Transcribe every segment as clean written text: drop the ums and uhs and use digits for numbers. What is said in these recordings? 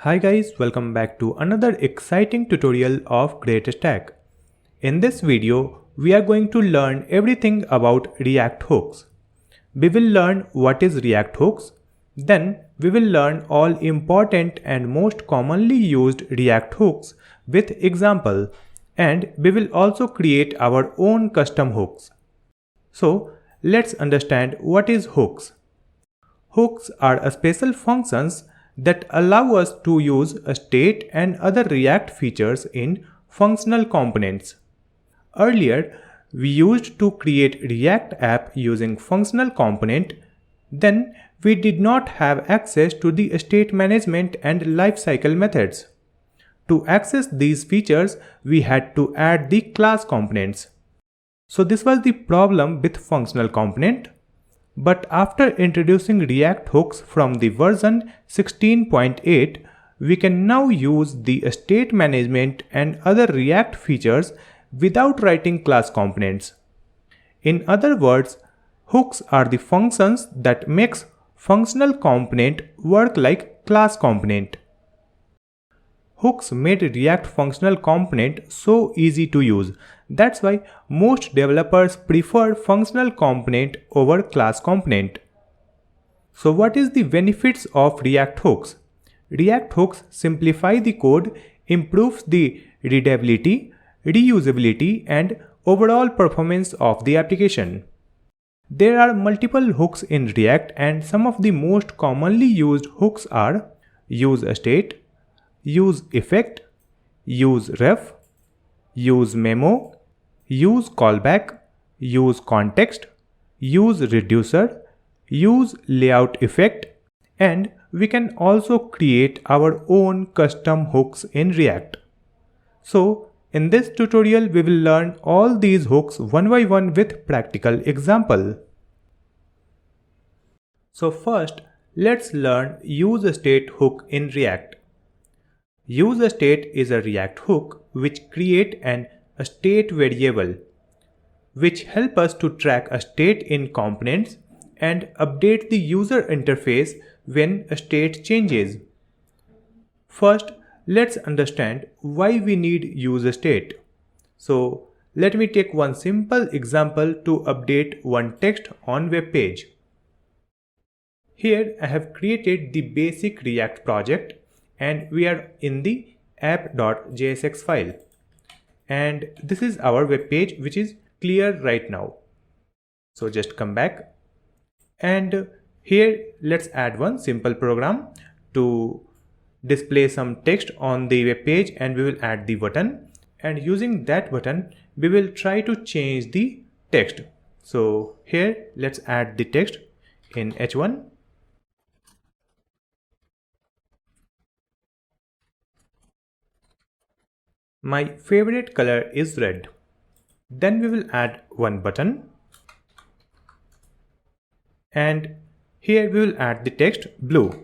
Hi guys, welcome back to another exciting tutorial of GreatStack. In this video, we are going to learn everything about React hooks. We will learn what is React hooks, then we will learn all important and most commonly used React hooks with example, and we will also create our own custom hooks. So let's understand what is hooks. Hooks are special functions that allow us to use a state and other React features in functional components. Earlier, we used to create React app using functional component, then we did not have access to the state management and lifecycle methods. To access these features, we had to add the class components. So this was the problem with functional component. But after introducing React hooks from the version 16.8, we can now use the state management and other React features without writing class components. In other words, hooks are the functions that makes functional component work like class component. Hooks made React functional component so easy to use. That's why most developers prefer functional component over class component. So what is the benefits of React hooks? React hooks simplify the code, improves the readability, reusability, and overall performance of the application. There are multiple hooks in React, and some of the most commonly used hooks are useState, useEffect, useRef, useMemo, useCallback, useContext, useReducer, useLayoutEffect, and we can also create our own custom hooks in React. So in this tutorial we will learn all these hooks one by one with practical example. So first let's learn useState hook in React. useState is a React hook which create an state variable which help us to track a state in components and update the user interface when a state changes. First, let's understand why we need useState. So let me take one simple example to update one text on web page. Here I have created the basic React project and we are in the app.jsx file. And this is our web page which is clear right now. So just come back and here let's add one simple program to display some text on the web page, and we will add the button, and using that button we will try to change the text. So here let's add the text in h1. My favorite color is red. Then we will add one button, and here we will add the text blue.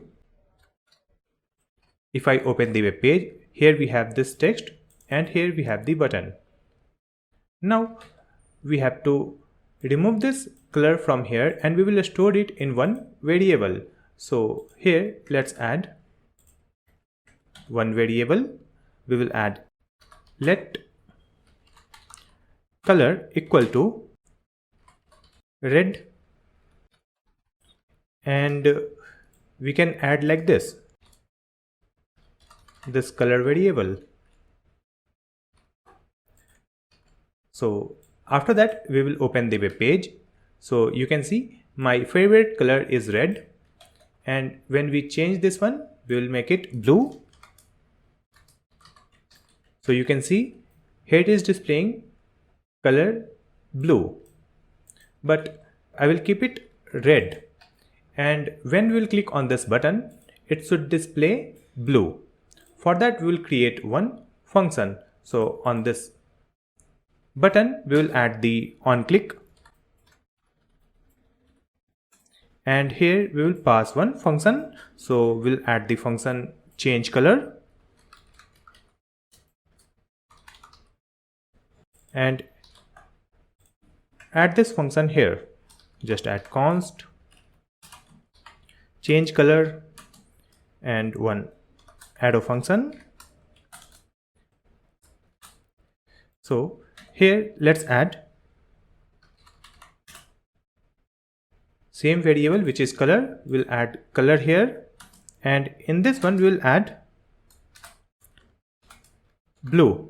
If I open the web page, here we have this text and here we have the button. Now we have to remove this color from here and we will store it in one variable. So here let's add one variable. We will add let color equal to red, and we can add like this color variable. So after that we will open the web page. So you can see my favorite color is red, and when we change this one we will make it blue. So you can see here it is displaying color blue, but I will keep it red, and when we will click on this button it should display blue. For that we will create one function. So on this button we will add the onClick, and here we will pass one function. So we'll add the function change color, and add this function here. Just add const change color and one add a function. So here let's add same variable which is color. We'll add color here, and in this one we'll add blue.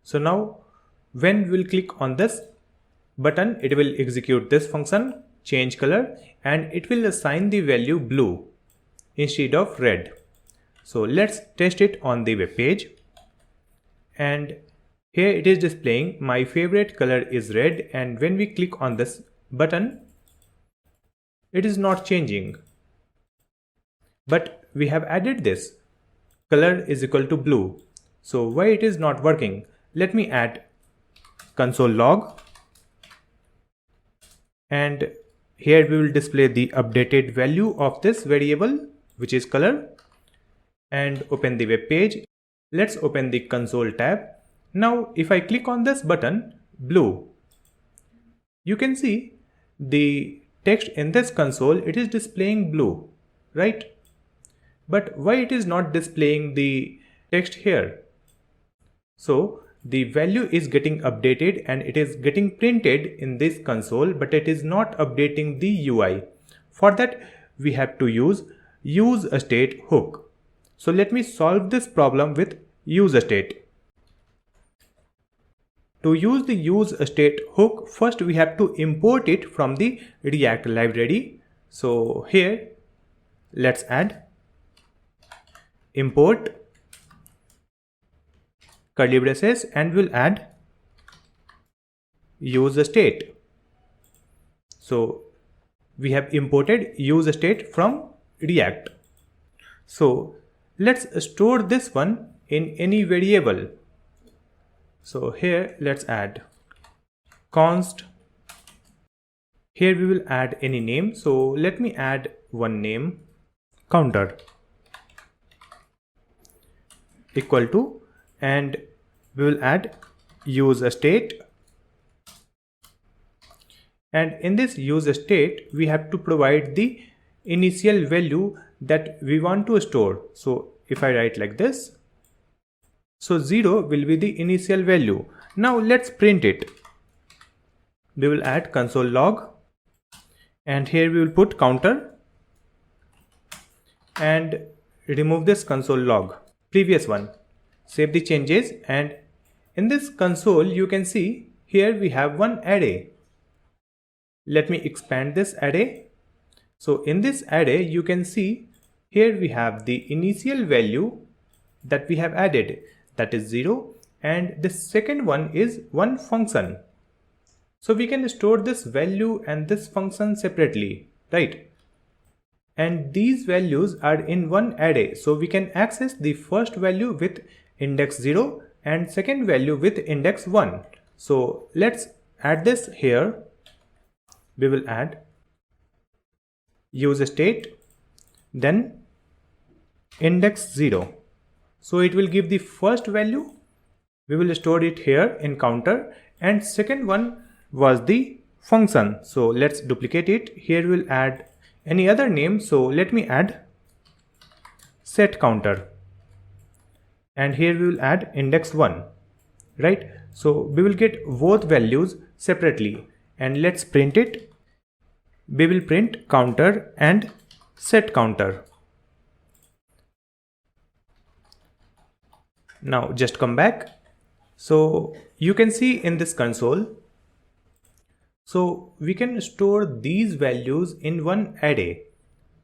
So now when we'll click on this button, it will execute this function, change color, and it will assign the value blue instead of red. So let's test it on the web page, and here it is displaying my favorite color is red, and when we click on this button, it is not changing. But we have added this color is equal to blue. So why it is not working? Let me add console log, and here we will display the updated value of this variable which is color, and open the web page. Let's open the console tab. Now if I click on this button blue, you can see the text in this console, it is displaying blue, right? But why it is not displaying the text here? So the value is getting updated and it is getting printed in this console, but it is not updating the UI. For that we have to use useState hook. So let me solve this problem with useState. To use the useState hook, first we have to import it from the React library. So here let's add import curly braces, and we'll add useState. So we have imported useState from React. So let's store this one in any variable. So here let's add const. Here we will add any name. So let me add one name, counter, equal to, and we will add useState, and in this useState we have to provide the initial value that we want to store. So if I write like this, so 0 will be the initial value. Now let's print it. We will add console log, and here we will put counter and remove this console log, previous one. Save the changes, and in this console you can see here we have one array. Let me expand this array. So in this array you can see here we have the initial value that we have added, that is 0, and the second one is one function. So we can store this value and this function separately, right? And these values are in one array, so we can access the first value with index 0 and second value with index 1. So let's add this here. We will add useState, then index 0. So it will give the first value. We will store it here in counter, and second one was the function. So let's duplicate it. Here we will add any other name. So let me add set counter, and here we will add index 1, right? So we will get both values separately, and let's print it. We will print counter and set counter. Now just come back. So you can see in this console, so we can store these values in one array.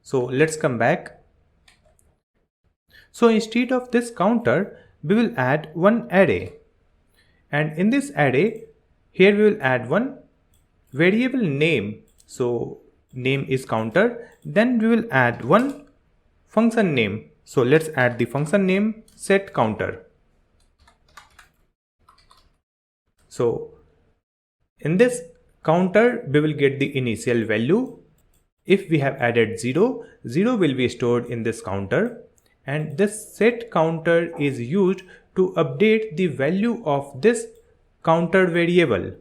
So let's come back. So instead of this counter, we will add one array, and in this array here we will add one variable name. So name is counter, then we will add one function name. So let's add the function name set counter. So in this counter we will get the initial value. If we have added 0, 0 will be stored in this counter, and this set counter is used to update the value of this counter variable.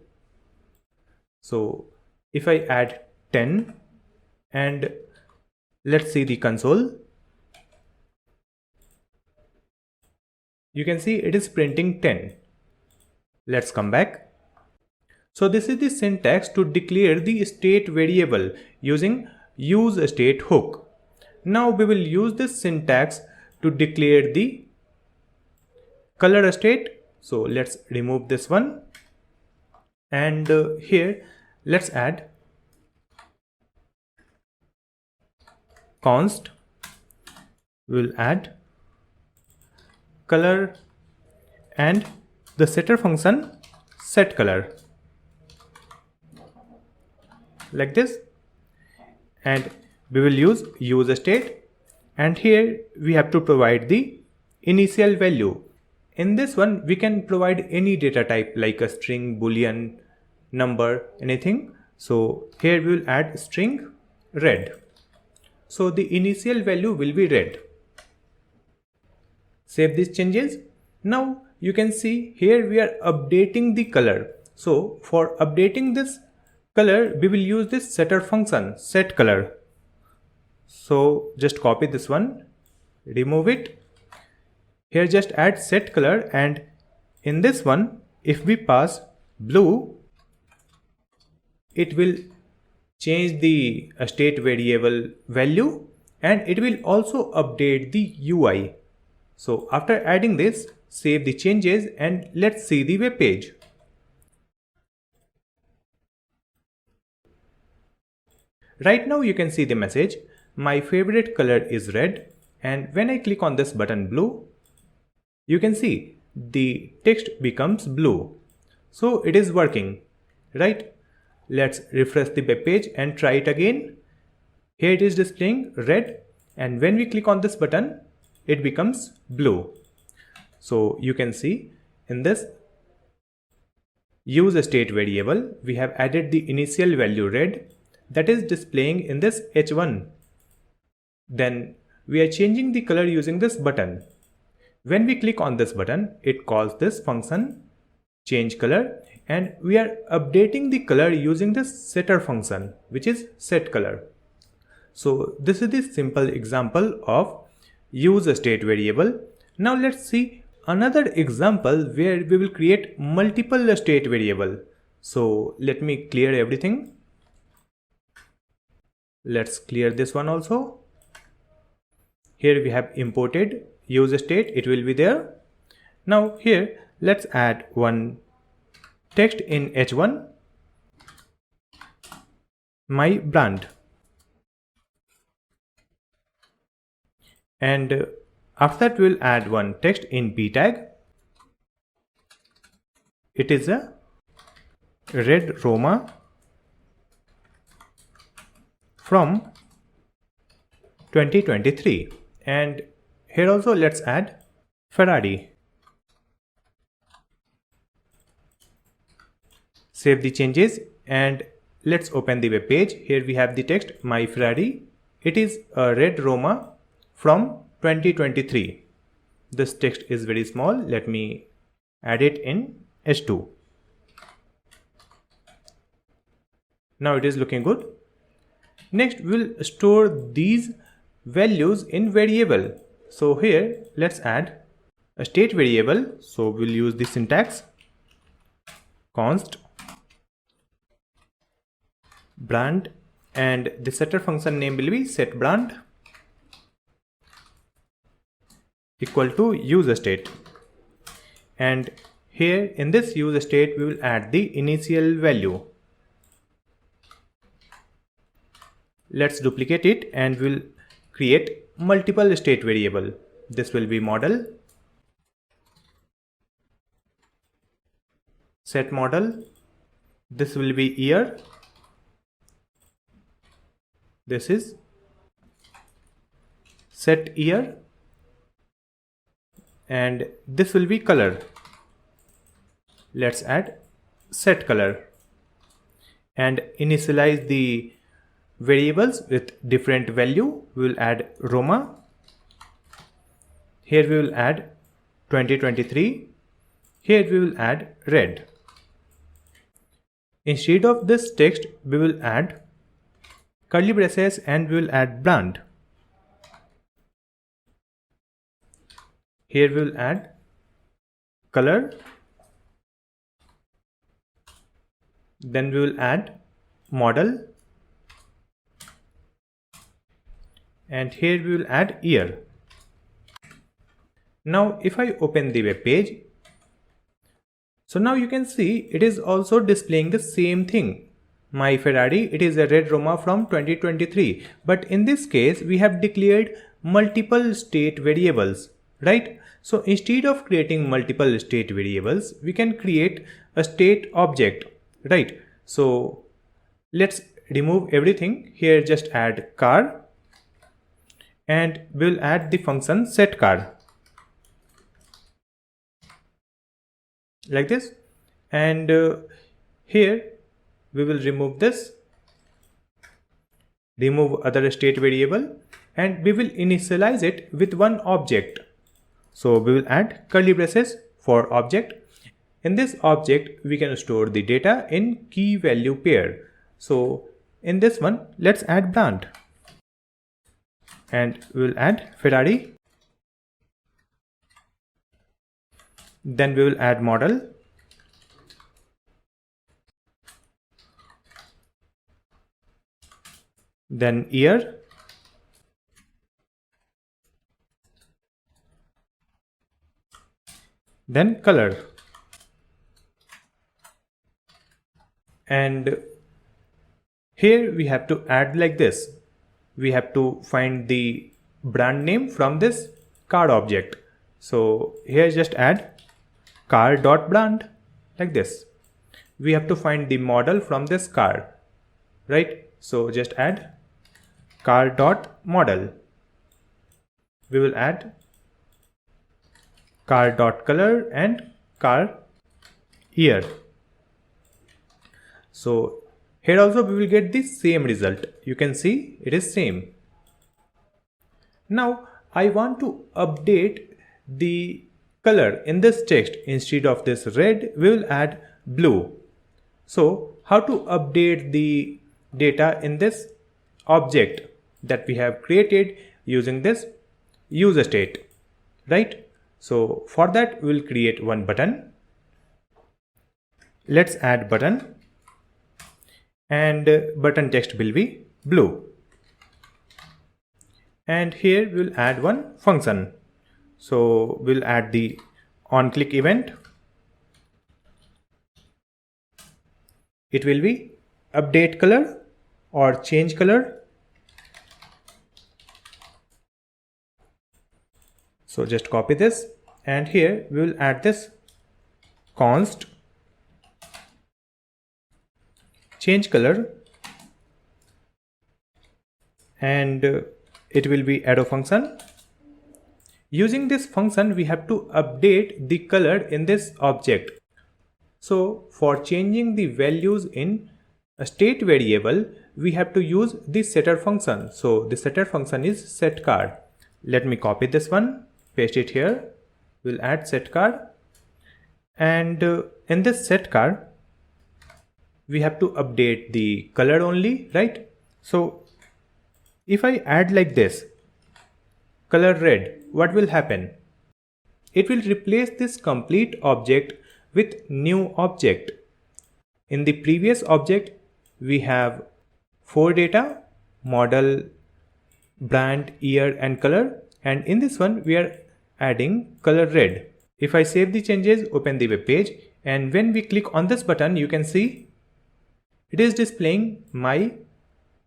So if I add 10, and Let's see the console. You can see it is printing 10. Let's come back. So this is the syntax to declare the state variable using useState hook. Now we will use this syntax to declare the color state. So let's remove this one, and here let's add const. We'll add color and the setter function set color like this, and we will use useState, and here we have to provide the initial value. In this one we can provide any data type like a string, boolean, number, anything. So here we will add string red. So the initial value will be red. Save these changes. Now you can see here we are updating the color. So for updating this color we will use this setter function set color. So just copy this one, remove it. Here just add set color, and in this one if we pass blue, it will change the state variable value and it will also update the UI. So after adding this, save the changes and let's see the web page. Right now you can see the message, my favorite color is red, and when I click on this button blue, you can see the text becomes blue. So it is working, right? Let's refresh the web page and try it again. Here it is displaying red, and when we click on this button, it becomes blue. So you can see in this useState variable, we have added the initial value red that is displaying in this h1. Then we are changing the color using this button. When we click on this button, it calls this function change color, and we are updating the color using this setter function, which is set color. So this is the simple example of useState variable. Now let's see another example where we will create multiple state variable. So let me clear everything. Let's clear this one also. Here we have imported useState, it will be there. Now here let's add one text in h1, my brand, and after that we'll add one text in p tag. It is a red Roma from 2023, and here also let's add Ferrari. Save the changes and let's open the web page. Here we have the text my Ferrari. It is a red Roma from 2023. This text is very small. Let me add it in H2. Now it is looking good. Next we'll store these values in variable. So here let's add a state variable. So we'll use the syntax const brand, and the setter function name will be setBrand equal to useState, and here in this useState we will add the initial value. Let's duplicate it and we'll create multiple state variable. This will be model, set model, this will be year, this is set year, and this will be color. Let's add set color and initialize the variables with different value. We will add Roma. Here we will add 2023. Here we will add red. Instead of this text, we will add curly braces and we will add brand. Here we will add color. Then we will add model. And here we will add year. Now if I open the web page, so now you can see it is also displaying the same thing. My Ferrari, it is a red Roma from 2023. But in this case, we have declared multiple state variables, right? So instead of creating multiple state variables, we can create a state object, right? So let's remove everything. Here just add car, and we'll add the function setCar. Like this. And here we will remove this, remove other state variable, and we will initialize it with one object. So we will add curly braces for object. In this object, we can store the data in key value pair. So in this one, let's add brand, and we will add Ferrari. Then we will add model. Then year. Then color. And here we have to add like this. We have to find the brand name from this card object. So here just add car.brand like this. We have to find the model from this car, right? So just add car.model. We will add car.color and car year. So here also we will get the same result. You can see it is same. Now I want to update the color in this text. Instead of this red, we will add blue. So how to update the data in this object that we have created using this useState, right? So for that, we will create one button. Let's add button, and button text will be blue. And here we will add one function. So we'll add the onClick event. It will be update color or change color. So just copy this, and here we will add this const change color, and it will be arrow function. Using this function, we have to update the color in this object. So for changing the values in a state variable, we have to use the setter function. So the setter function is setCar. Let me copy this one, paste it here. We'll add setCar, and in this setCar, we have to update the color only, right? So if I add like this, color red, what will happen? It will replace this complete object with new object. In the previous object, we have 4 data: model, brand, year, and color. And in this one, we are adding color red. If I save the changes, open the web page, and when we click on this button, you can see it is displaying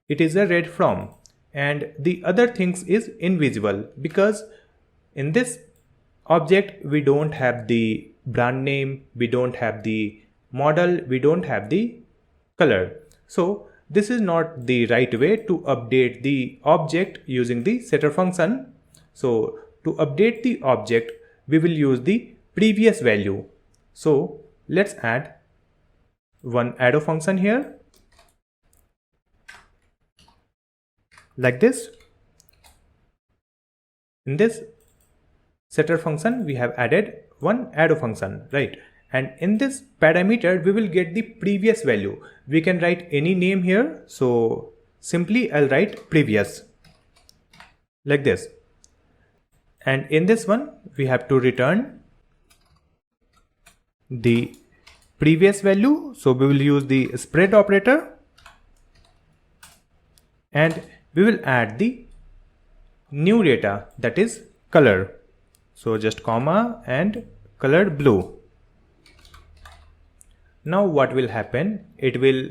it is a red from, and the other things is invisible because in this object we don't have the brand name, we don't have the model, we don't have the color. So this is not the right way to update the object using the setter function. So to update the object, we will use the previous value. So let's add one arrow function here like this. In this setter function, we have added one arrow function, right? And in this parameter, we will get the previous value. We can write any name here. So simply I'll write previous like this. And in this one, we have to return the previous value. So we will use the spread operator and we will add the new data, that is color. So just comma and color blue. Now what will happen? It will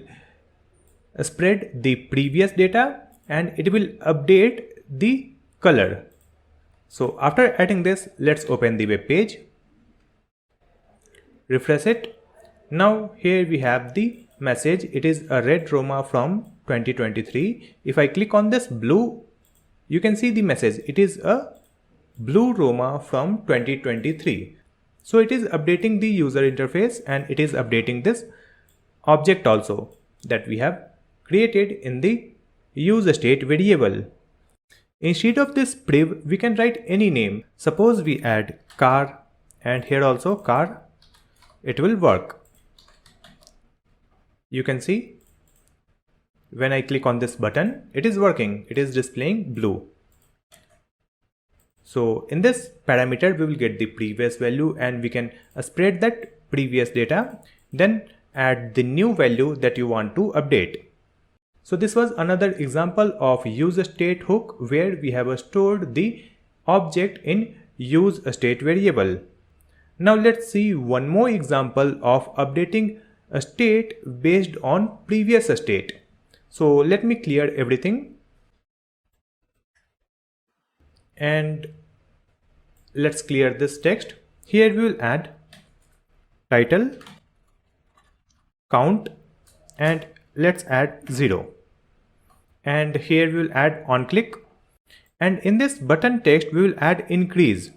spread the previous data and it will update the color. So after adding this, let's open the web page, refresh it. Now here we have the message. It is a red Roma from 2023. If I click on this blue, you can see the message. It is a blue Roma from 2023. So it is updating the user interface and it is updating this object also that we have created in the useState variable. Instead of this priv, we can write any name. Suppose we add car and here also car. It will work. You can see when I click on this button, it is working. It is displaying blue. So in this parameter, we will get the previous value and we can spread that previous data, then add the new value that you want to update. So this was another example of useState hook where we have stored the object in useState variable. Now let's see one more example of updating a state based on previous state. So let me clear everything and let's clear this text. Here we will add title, count, and let's add 0. And here we will add on click, and in this button text we will add increase,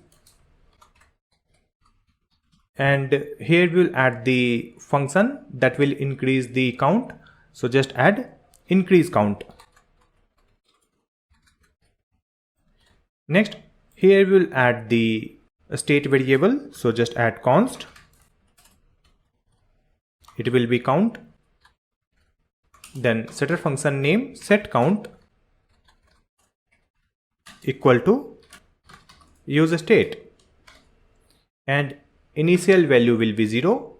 and here we will add the function that will increase the count. So just add increase count. Next, here we will add the state variable. So just add const. It will be count. Then setter function name set count equal to useState, and initial value will be 0,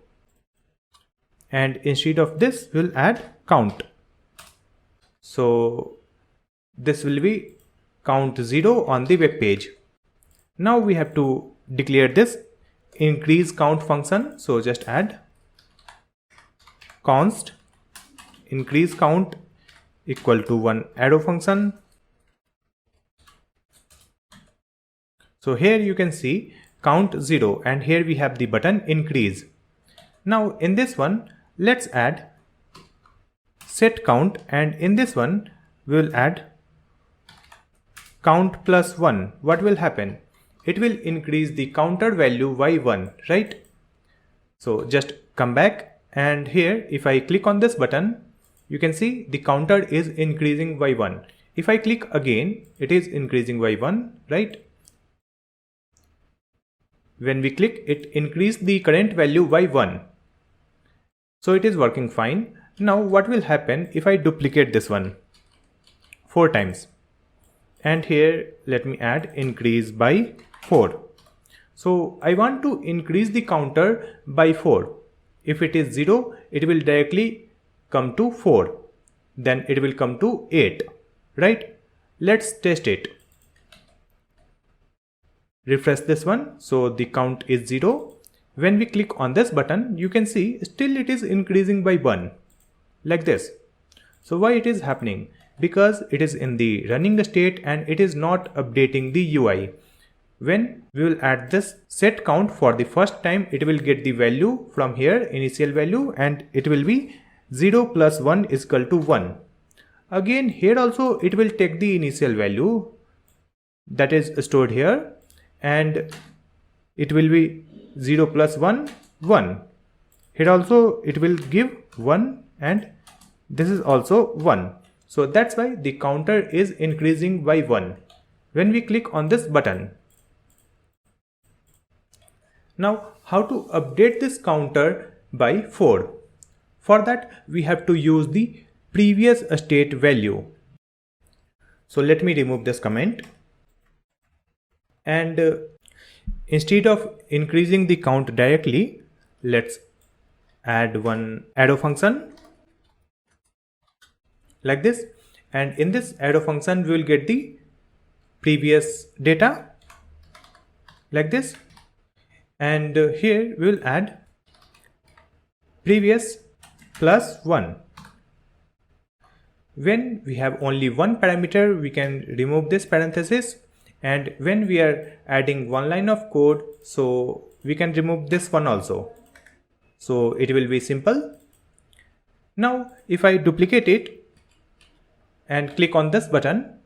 and instead of this we'll add count. So this will be count 0 on the web page. Now we have to declare this increase count function. So just add const increase count equal to 1 arrow function. So here you can see count 0 and here we have the button increase. Now in this one, let's add set count, and in this one we will add count plus 1. What will happen? It will increase the counter value by 1, right? So just come back, and here if I click on this button, you can see the counter is increasing by 1. If I click again, it is increasing by 1, right? When we click, it increased the current value by 1. So it is working fine. Now what will happen if I duplicate this one 4 times? And here let me add increase by 4. So I want to increase the counter by 4. If it is 0, it will directly come to 4. Then it will come to 8, right? Let's test it. Refresh this one. So the count is 0. When we click on this button, you can see still it is increasing by 1, like this. So why it is happening? Because it is in the running state and it is not updating the UI. When we will add this set count for the first time, it will get the value from here, initial value, and it will be 0 plus 1 is equal to 1. Again here also it will take the initial value that is stored here, and it will be 0 plus 1, 1. Here also it will give 1, and this is also 1. So that's why the counter is increasing by 1 when we click on this button. Now how to update this counter by 4? For that we have to use the previous state value. So let me remove this comment. And instead of increasing the count directly, let's add one arrow function like this. And in this arrow function, we will get the previous data like this. And here we will add previous plus 1. When we have only one parameter, we can remove this parenthesis, and when we are adding one line of code, so we can remove this one also. So it will be simple. Now if I duplicate it and click on this button,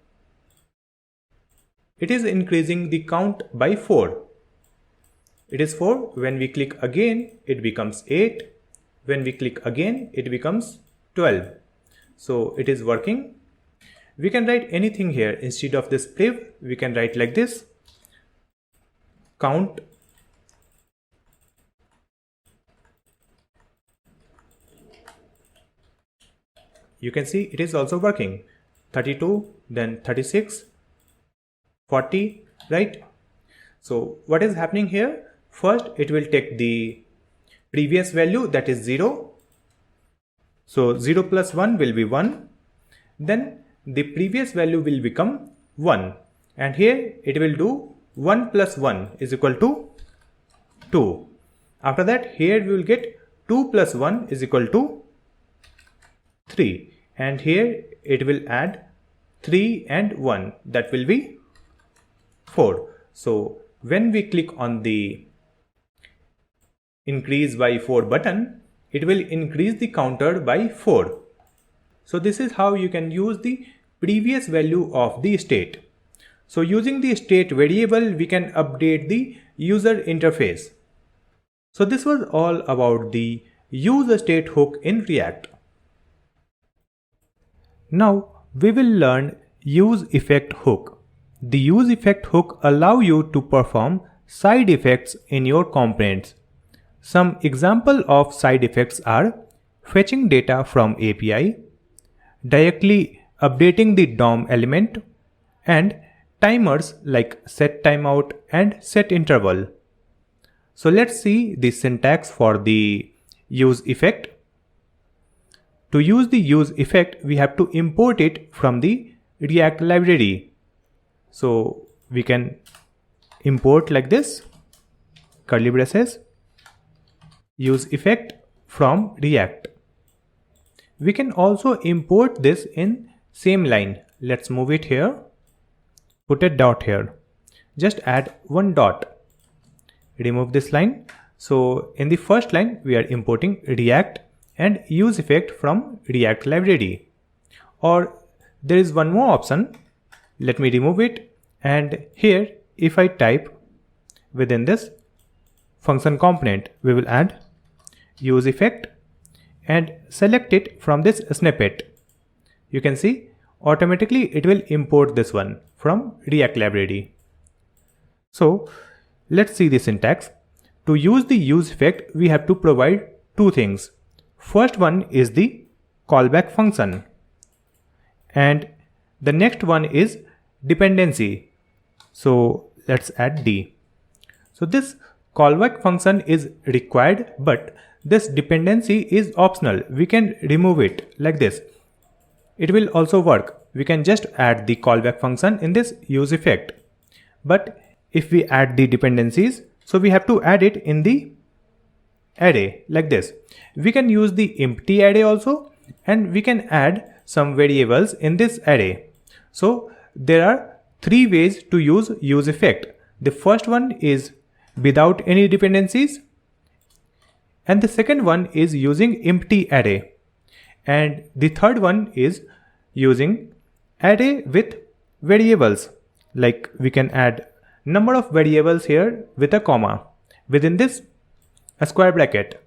it is increasing the count by 4. It is 4. When we click again, it becomes 8. When we click again, it becomes 12. So it is working. We can write anything here. Instead of this priv, we can write like this: count you can see it is also working. 32, then 36, 40, right? So what is happening here? First, it will take the previous value, that is 0. So 0 plus 1 will be 1. Then the previous value will become 1. And here it will do 1 plus 1 is equal to 2. After that, here we will get 2 plus 1 is equal to 3. And here it will add 3 and 1, that will be 4. So when we click on the increase by 4 button, it will increase the counter by 4. So this is how you can use the previous value of the state. So using the state variable, we can update the user interface. So this was all about the useState hook in React. Now we will learn useEffect hook. The useEffect hook allows you to perform side effects in your components. Some example of side effects are fetching data from API, directly updating the DOM element, and timers like set timeout and set interval. So let's see the syntax for the useEffect. To use the useEffect, we have to import it from the React library. So we can import like this, curly braces, useEffect from React. We can also import this in same line. Let's move it here, put a dot here, just add one dot, remove this line. So in the first line, we are importing React and useEffect from React library. Or there is one more option. Let me remove it, and here if I type within this function component, we will add useEffect and select it from this snippet. You can see automatically it will import this one from React library. So let's see the syntax. To use the useEffect, we have to provide two things. First one is the callback function, and the next one is dependency. So let's add D. So this callback function is required, but this dependency is optional. We can remove it like this. It will also work. We can just add the callback function in this useEffect. But if we add the dependencies, so we have to add it in the array like this. We can use the empty array also, and we can add some variables in this array. So there are three ways to use useEffect. The first one is without any dependencies, and the second one is using empty array, and the third one is using array with variables. Like we can add number of variables here with a comma, within this a square bracket.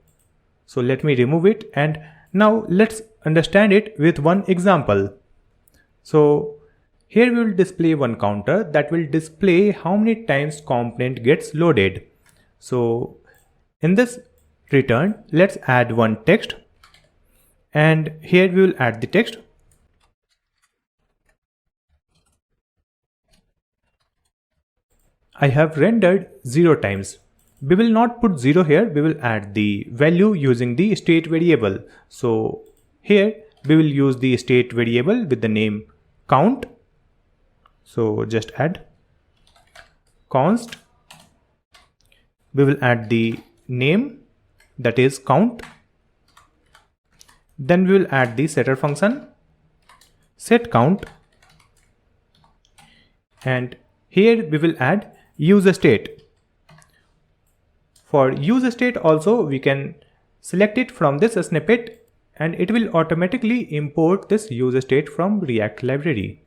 So let me remove it, and now let's understand it with one example. So here we will display one counter that will display how many times component gets loaded. So in this return, let's add one text, and here we will add the text. I have rendered 0 times. We will not put 0 here, we will add the value using the state variable. So here we will use the state variable with the name count. So just add const. We will add the name, that is count. Then we will add the setter function, set count, and here we will add useState. For useState also we can select it from this snippet and it will automatically import this useState from React library.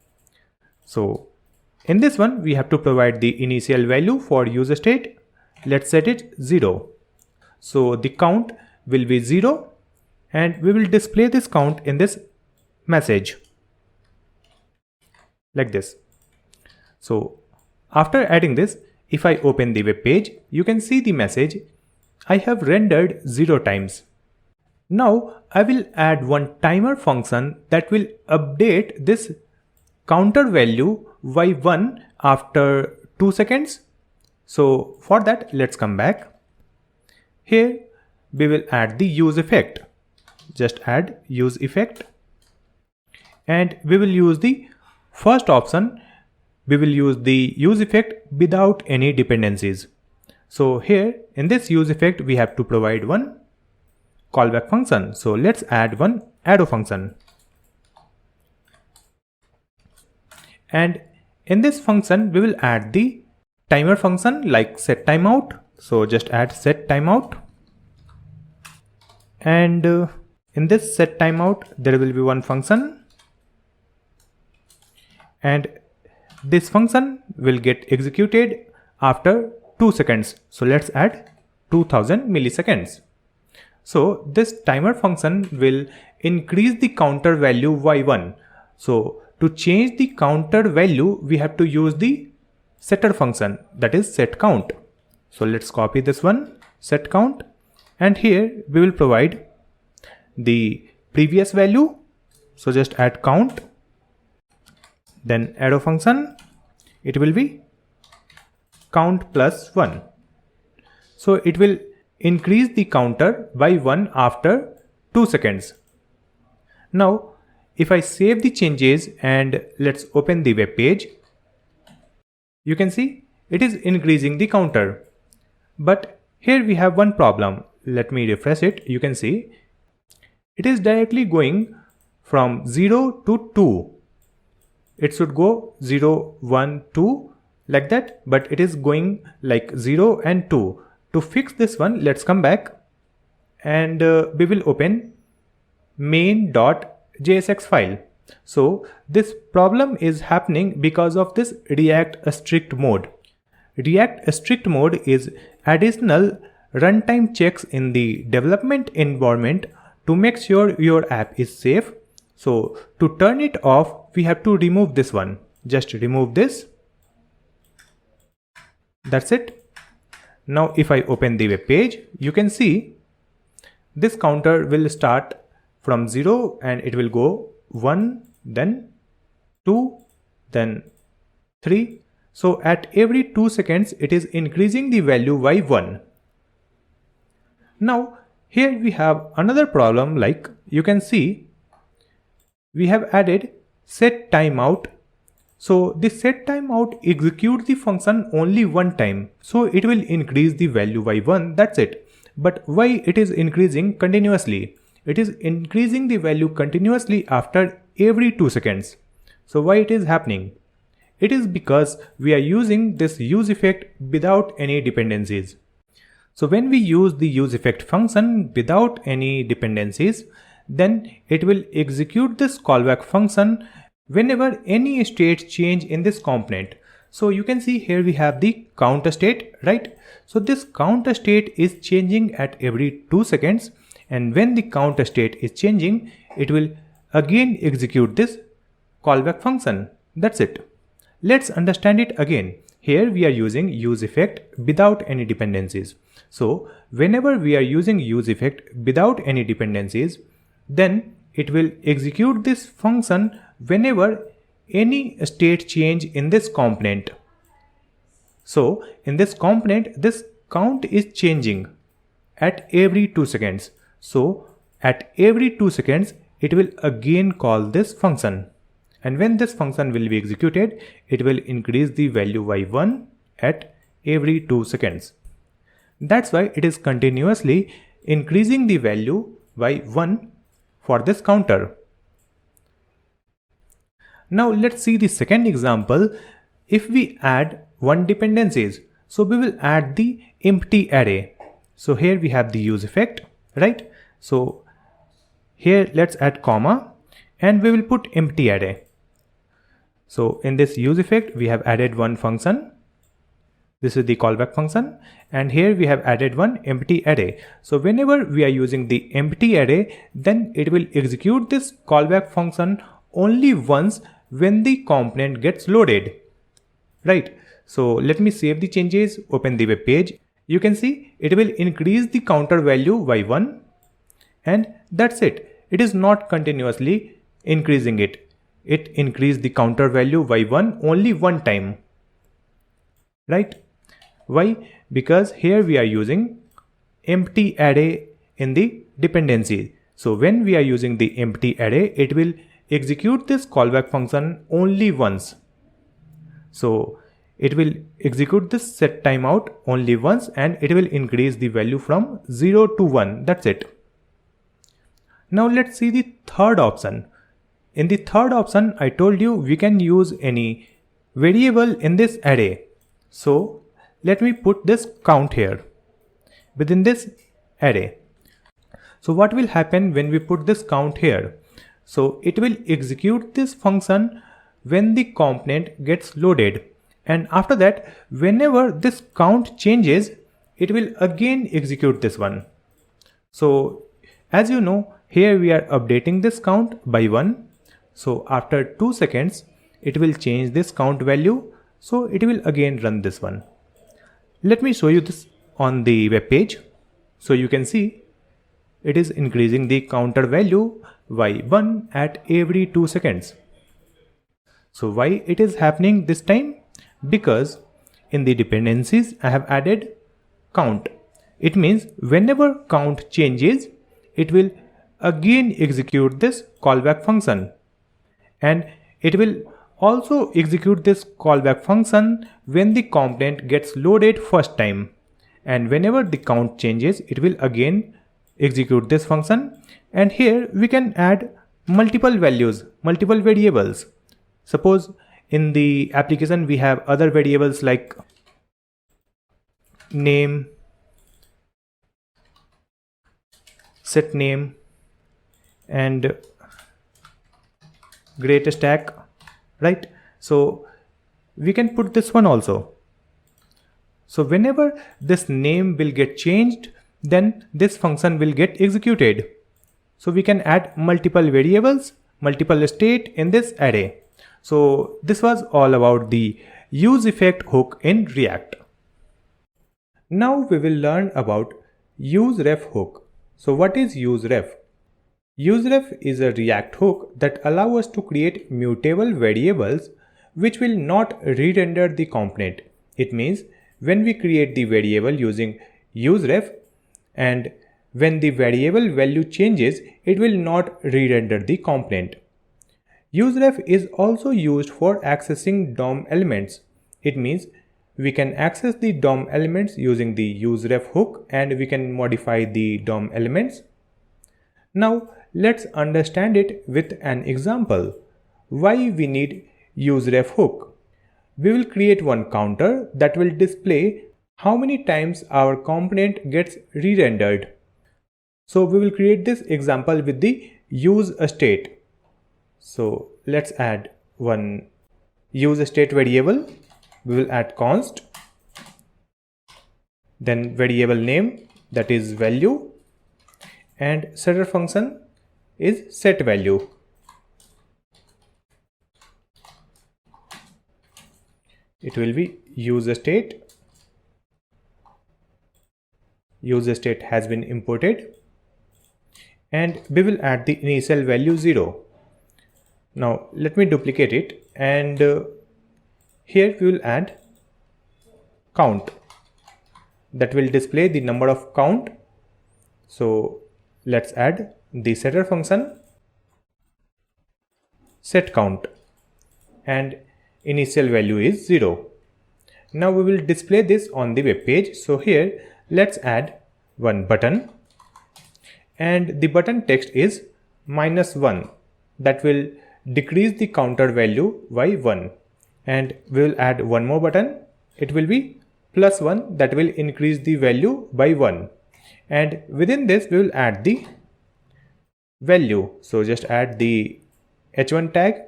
So in this one we have to provide the initial value for useState. Let's set it 0. So the count will be 0 and we will display this count in this message like this. So after adding this, if I open the web page, you can see the message, I have rendered 0 times. Now I will add one timer function that will update this counter value y1 after 2 seconds. So for that, let's come back. Here we will add the useEffect. Just add useEffect. And we will use the first option. We will use the useEffect without any dependencies. So here in this useEffect, we have to provide one callback function. So let's add one arrow function. And in this function, we will add the timer function like set timeout. So just add set timeout. And in this set timeout, there will be one function. And this function will get executed after 2 seconds. So let's add 2000 milliseconds. So this timer function will increase the counter value y1. So to change the counter value, we have to use the setter function, that is set count. So let's copy this one, set count, and here we will provide the previous value. So just add count, then arrow function, it will be count plus 1. So it will increase the counter by 1 after 2 seconds. Now if I save the changes and let's open the web page, you can see it is increasing the counter. But here we have one problem. Let me refresh it. You can see it is directly going from 0 to 2. It should go 0, 1, 2 like that, but it is going like 0 and 2. To fix this one, let's come back and we will open main.jsx file. So this problem is happening because of this React strict mode. React strict mode is additional runtime checks in the development environment to make sure your app is safe. So to turn it off, we have to remove this one. Just remove this. That's it. Now if I open the web page, you can see this counter will start from 0 and it will go 1, then 2, then 3. So at every 2 seconds, it is increasing the value by 1. Now here we have another problem, like you can see we have added set timeout. So the set timeout executes the function only one time. So it will increase the value by 1, that's it. But why it is increasing continuously? It is increasing the value continuously after every 2 seconds. So why it is happening? It is because we are using this useEffect without any dependencies. So when we use the useEffect function without any dependencies, then it will execute this callback function whenever any state change in this component. So you can see here we have the count state, right? So this count state is changing at every 2 seconds, and when the count state is changing, it will again execute this callback function. That's it. Let's understand it again. Here we are using useEffect without any dependencies. So whenever we are using useEffect without any dependencies, then it will execute this function whenever any state change in this component. So in this component, this count is changing at every 2 seconds. So at every 2 seconds, it will again call this function. And when this function will be executed, it will increase the value by 1 at every 2 seconds. That's why it is continuously increasing the value by 1 for this counter. Now let's see the second example. If we add one dependencies, so we will add the empty array. So here we have the useEffect, right? So here let's add comma and we will put empty array. So in this useEffect, we have added one function. This is the callback function, and here we have added one empty array. So whenever we are using the empty array, then it will execute this callback function only once when the component gets loaded, right? So let me save the changes, open the web page. You can see it will increase the counter value by 1, and that's it. It is not continuously increasing it. It increased the counter value by 1 only one time, right? Why? Because here we are using empty array in the dependency. So when we are using the empty array, it will execute this callback function only once. So it will execute this set timeout only once, and it will increase the value from 0 to 1. That's it. Now let's see the third option. In the third option, I told you we can use any variable in this array. So let me put this count here within this array. So what will happen when we put this count here? So it will execute this function when the component gets loaded, and after that, whenever this count changes, it will again execute this one. So as you know, here we are updating this count by 1. So after 2 seconds, it will change this count value. So it will again run this one. Let me show you this on the web page. So you can see it is increasing the counter value by 1 at every 2 seconds. So why it is happening this time? Because in the dependencies I have added count. It means whenever count changes, it will again execute this callback function, and it will also execute this callback function when the component gets loaded first time, and whenever the count changes, it will again execute this function. And here we can add multiple values, multiple variables. Suppose in the application we have other variables like name, set name, and great stack, right? So we can put this one also. So whenever this name will get changed, then this function will get executed. So we can add multiple variables, multiple state in this array. So this was all about the useEffect hook in React. Now we will learn about useRef hook. So what is useRef? useRef is a React hook that allows us to create mutable variables which will not re-render the component. It means when we create the variable using useRef, and when the variable value changes, it will not re-render the component. useRef is also used for accessing DOM elements. It means we can access the DOM elements using the useRef hook, and we can modify the DOM elements. Now let's understand it with an example. Why we need useRef hook? We will create one counter that will display how many times our component gets re-rendered. So we will create this example with the useState. So let's add one useState variable. We will add const, then variable name, that is value, and setter function is set value. It will be useState. useState has been imported, and we will add the initial value 0. Now let me duplicate it, and here we will add count that will display the number of count. So let's add the setter function set count and initial value is 0. Now we will display this on the web page. So here let's add one button and the button text is -1 that will decrease the counter value by 1, and we will add one more button. It will be +1 that will increase the value by 1, and within this we will add the value. So just add the h1 tag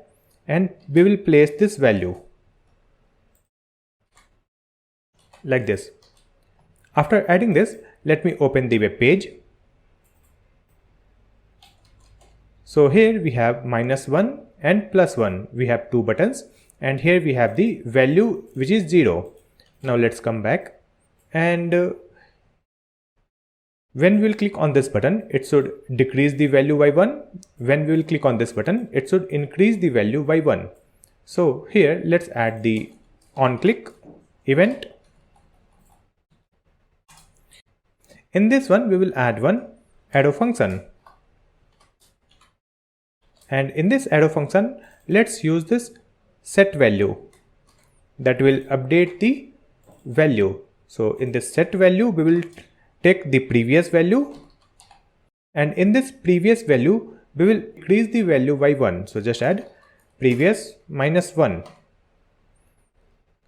and we will place this value like this. After adding this, let me open the web page. So here we have -1 and +1. We have two buttons, and here we have the value which is 0. Now let's come back, and when we will click on this button, it should decrease the value by 1. When we will click on this button, it should increase the value by 1. So here let's add the onClick event. In this one, we will add one arrow function. And in this arrow function, let's use this set value that will update the value. So in this set value, we will take the previous value, and in this previous value, we will increase the value by 1. So just add previous -1.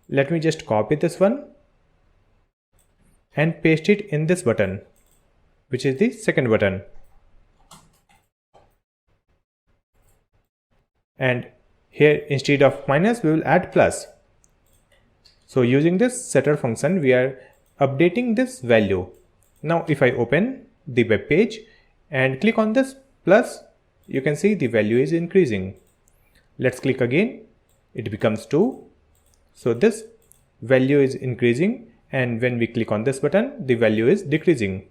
Let me just copy this one and paste it in this button, which is the second button. And here instead of minus, we will add plus. So using this setter function, we are updating this value. Now if I open the web page and click on this plus, you can see the value is increasing. Let's click again, it becomes 2. So this value is increasing, and when we click on this button, the value is decreasing.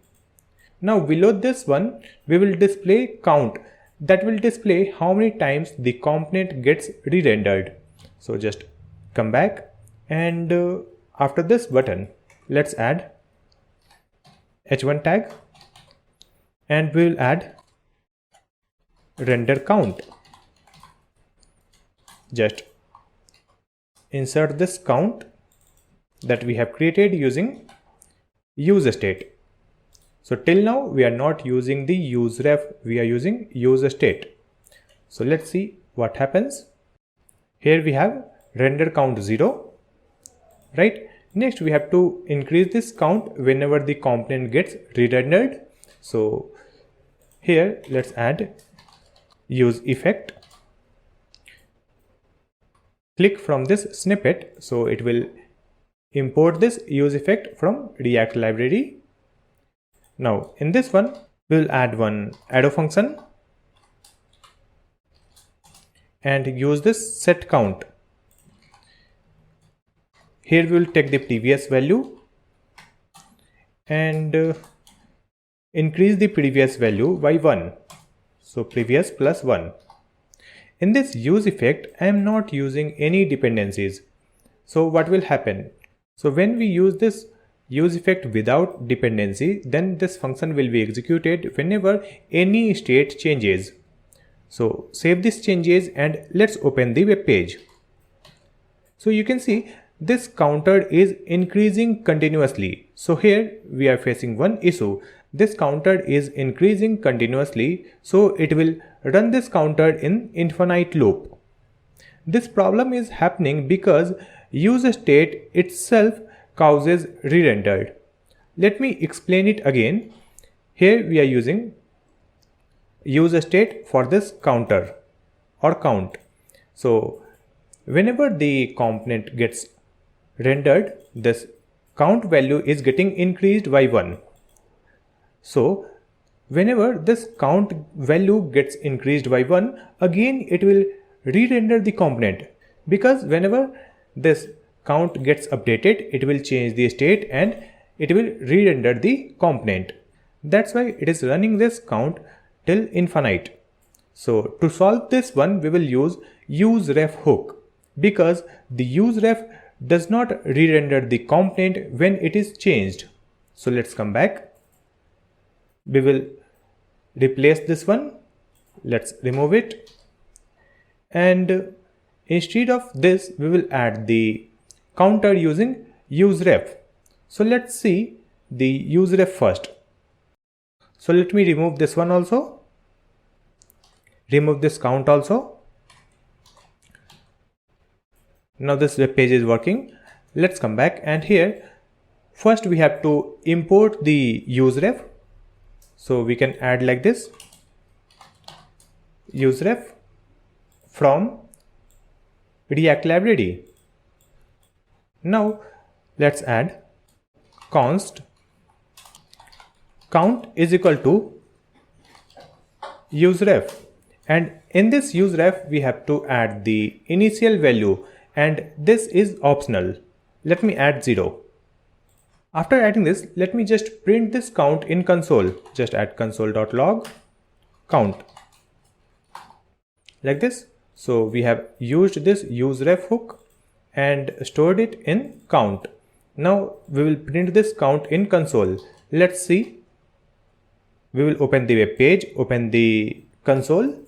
Now below this one, we will display count that will display how many times the component gets re-rendered. So just come back, and after this button, let's add h1 tag, and we will add render count. Just insert this count that we have created using useState. So till now we are not using the useRef, we are using useState. So let's see what happens. Here we have render count 0, right? Next we have to increase this count whenever the component gets re-rendered. So here let's add useEffect. Click from this snippet, so it will import this useEffect from React library. Now in this one, we will add one arrow function and use this set count. Here we will take the previous value and increase the previous value by 1. So previous plus 1. In this useEffect, I am not using any dependencies. So what will happen? So when we use this useEffect without dependency, then this function will be executed whenever any state changes. So save these changes and let's open the web page. So you can see this counter is increasing continuously. So here we are facing one issue. This counter is increasing continuously, so it will run this counter in infinite loop. This problem is happening because useState itself causes re-rendered. Let me explain it again. Here we are using useState for this counter or count. So whenever the component gets rendered, this count value is getting increased by 1. So whenever this count value gets increased by 1, again it will re-render the component, because whenever this count gets updated, it will change the state and it will re-render the component. That's why it is running this count till infinite. So to solve this one, we will use useRef hook, because the useRef does not re-render the component when it is changed. So let's come back. We will replace this one. Let's remove it. And instead of this, we will add the counter using useRef. So let's see the useRef first. So let me remove this one also. Remove this count also. Now this web page is working. Let's come back, and here first we have to import the useRef. So we can add like this, useRef from React library. Now let's add const count is equal to useRef, and in this useRef we have to add the initial value, and this is optional. Let me add 0. After adding this, let me just print this count in console. Just add console.log count like this. So we have used this useRef hook and stored it in count. Now we will print this count in console. Let's see. We will open the web page, open the console.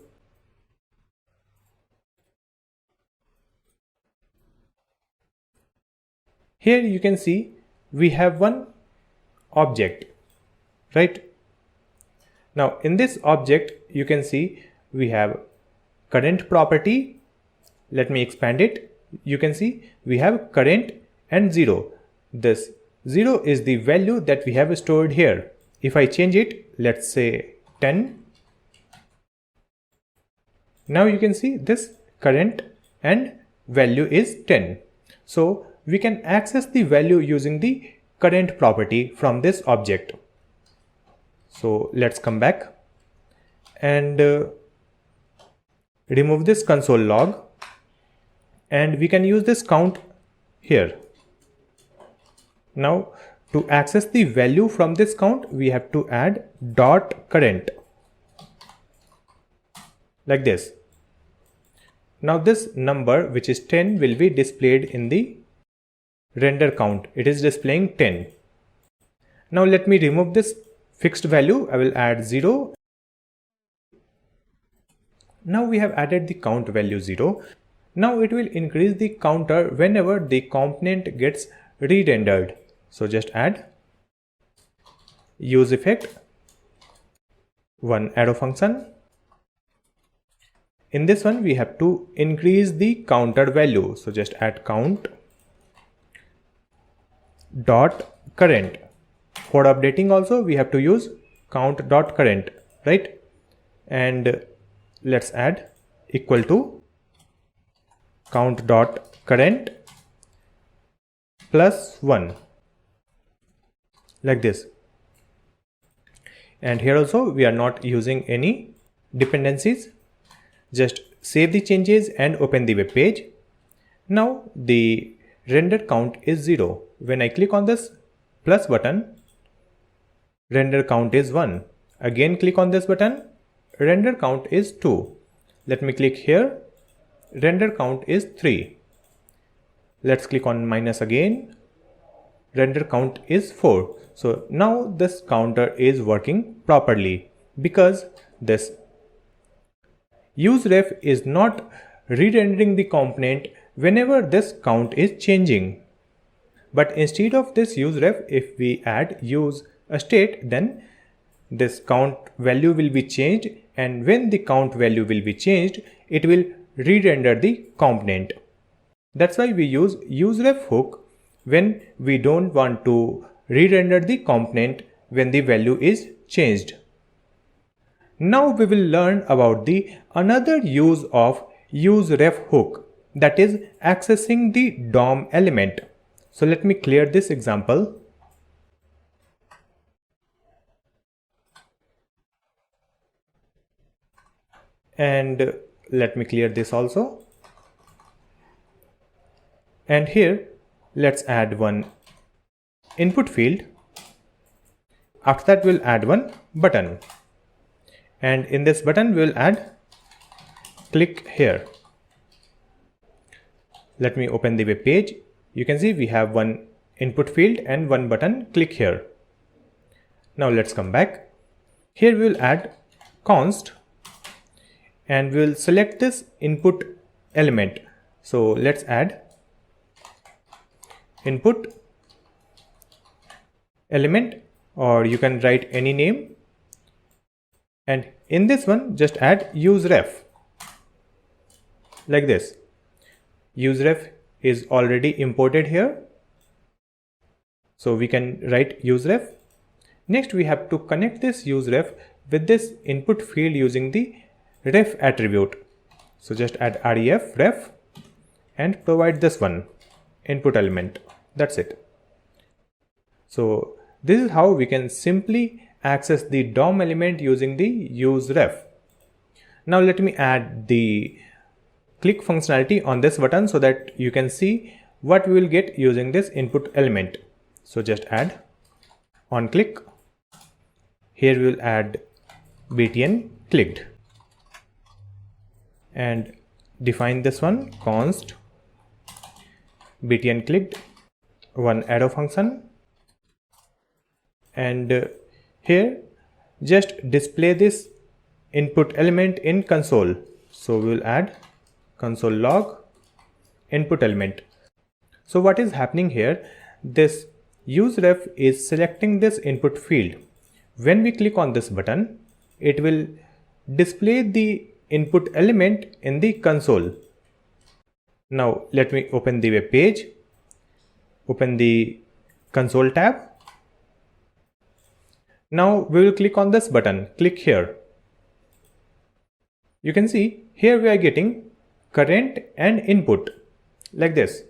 Here you can see we have one object, right? Now in this object you can see we have current property. Let me expand it. You can see we have current and 0. This 0 is the value that we have stored here. If I change it, let's say 10. Now you can see this current and value is 10. So we can access the value using the current property from this object. So let's come back and remove this console log, and we can use this count here. Now to access the value from this count, we have to add dot current like this. Now this number, which is 10, will be displayed in the render count. It is displaying 10. Now let me remove this fixed value. I will add 0. Now we have added the count value 0. Now it will increase the counter whenever the component gets re-rendered. So just add useEffect, one arrow function. In this one we have to increase the counter value. So just add count dot current. For updating also we have to use count dot current, right? And let's add equal to count dot current plus 1 like this. And here also we are not using any dependencies. Just save the changes and open the web page. Now the render count is 0. When I click on this plus button, render count is 1. Again click on this button, render count is 2. Let me click here, render count is 3. Let's click on minus again, render count is 4. So now this counter is working properly because this useRef is not re-rendering the component whenever this count is changing. But instead of this useRef, if we add useState, then this count value will be changed, and when the count value will be changed, it will re-render the component. That's why we use useRef hook when we don't want to re-render the component when the value is changed. Now we will learn about the another use of useRef hook, that is accessing the DOM element. So let me clear this example. And let me clear this also. And here let's add one input field. After that we'll add one button, and in this button we'll add click here. Let me open the web page. You can see we have one input field and one button, click here. Now let's come back. Here we will add const and we will select this input element. So let's add input element, or you can write any name, and in this one just add useRef like this. useRef is already imported here, so we can write useRef. Next we have to connect this useRef with this input field using the ref attribute. So just add ref and provide this one input element. That's it. So this is how we can simply access the DOM element using the useRef. Now let me add the click functionality on this button so that you can see what we will get using this input element. So just add on click. Here we will add btn clicked and define this one const btn clicked, one arrow function, and here just display this input element in console. So we will add console log input element. So what is happening here, this useRef is selecting this input field. When we click on this button, it will display the input element in the console. Now let me open the web page, open the console tab. Now we will click on this button, click here. You can see here we are getting current and input like this.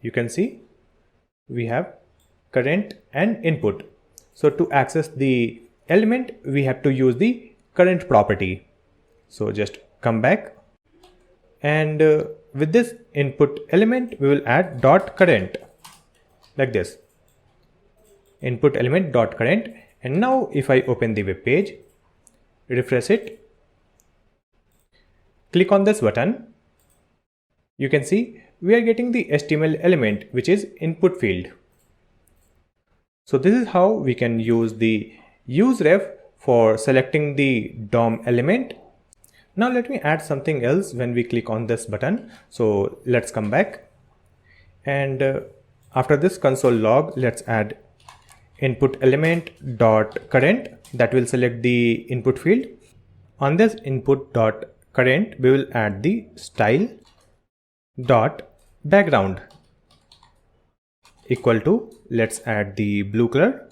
You can see we have current and input. So to access the element, we have to use the current property. So just come back, and with this input element we will add dot current like this, input element dot current. And now if I open the web page, refresh it, click on this button, you can see we are getting the HTML element which is input field. So this is how we can use the useRef for selecting the DOM element. Now let me add something else when we click on this button. So let's come back, and after this console log, let's add input element dot current, that will select the input field. On this input dot current, we will add the style dot background equal to, let's add the blue color.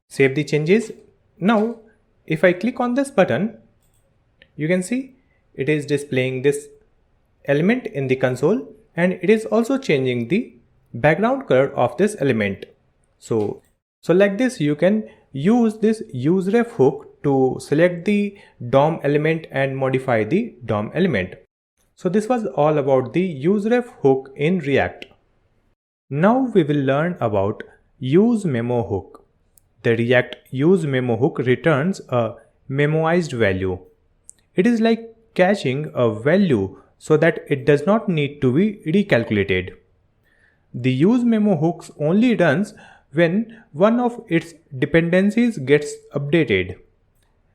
Save the changes. Now if I click on this button, you can see it is displaying this element in the console, and it is also changing the background color of this element. So like this you can use this useRef hook to select the DOM element and modify the DOM element. So this was all about the useRef hook in React. Now we will learn about useMemo hook. The React useMemo hook returns a memoized value. It is like caching a value so that it does not need to be recalculated. The useMemo hooks only runs when one of its dependencies gets updated.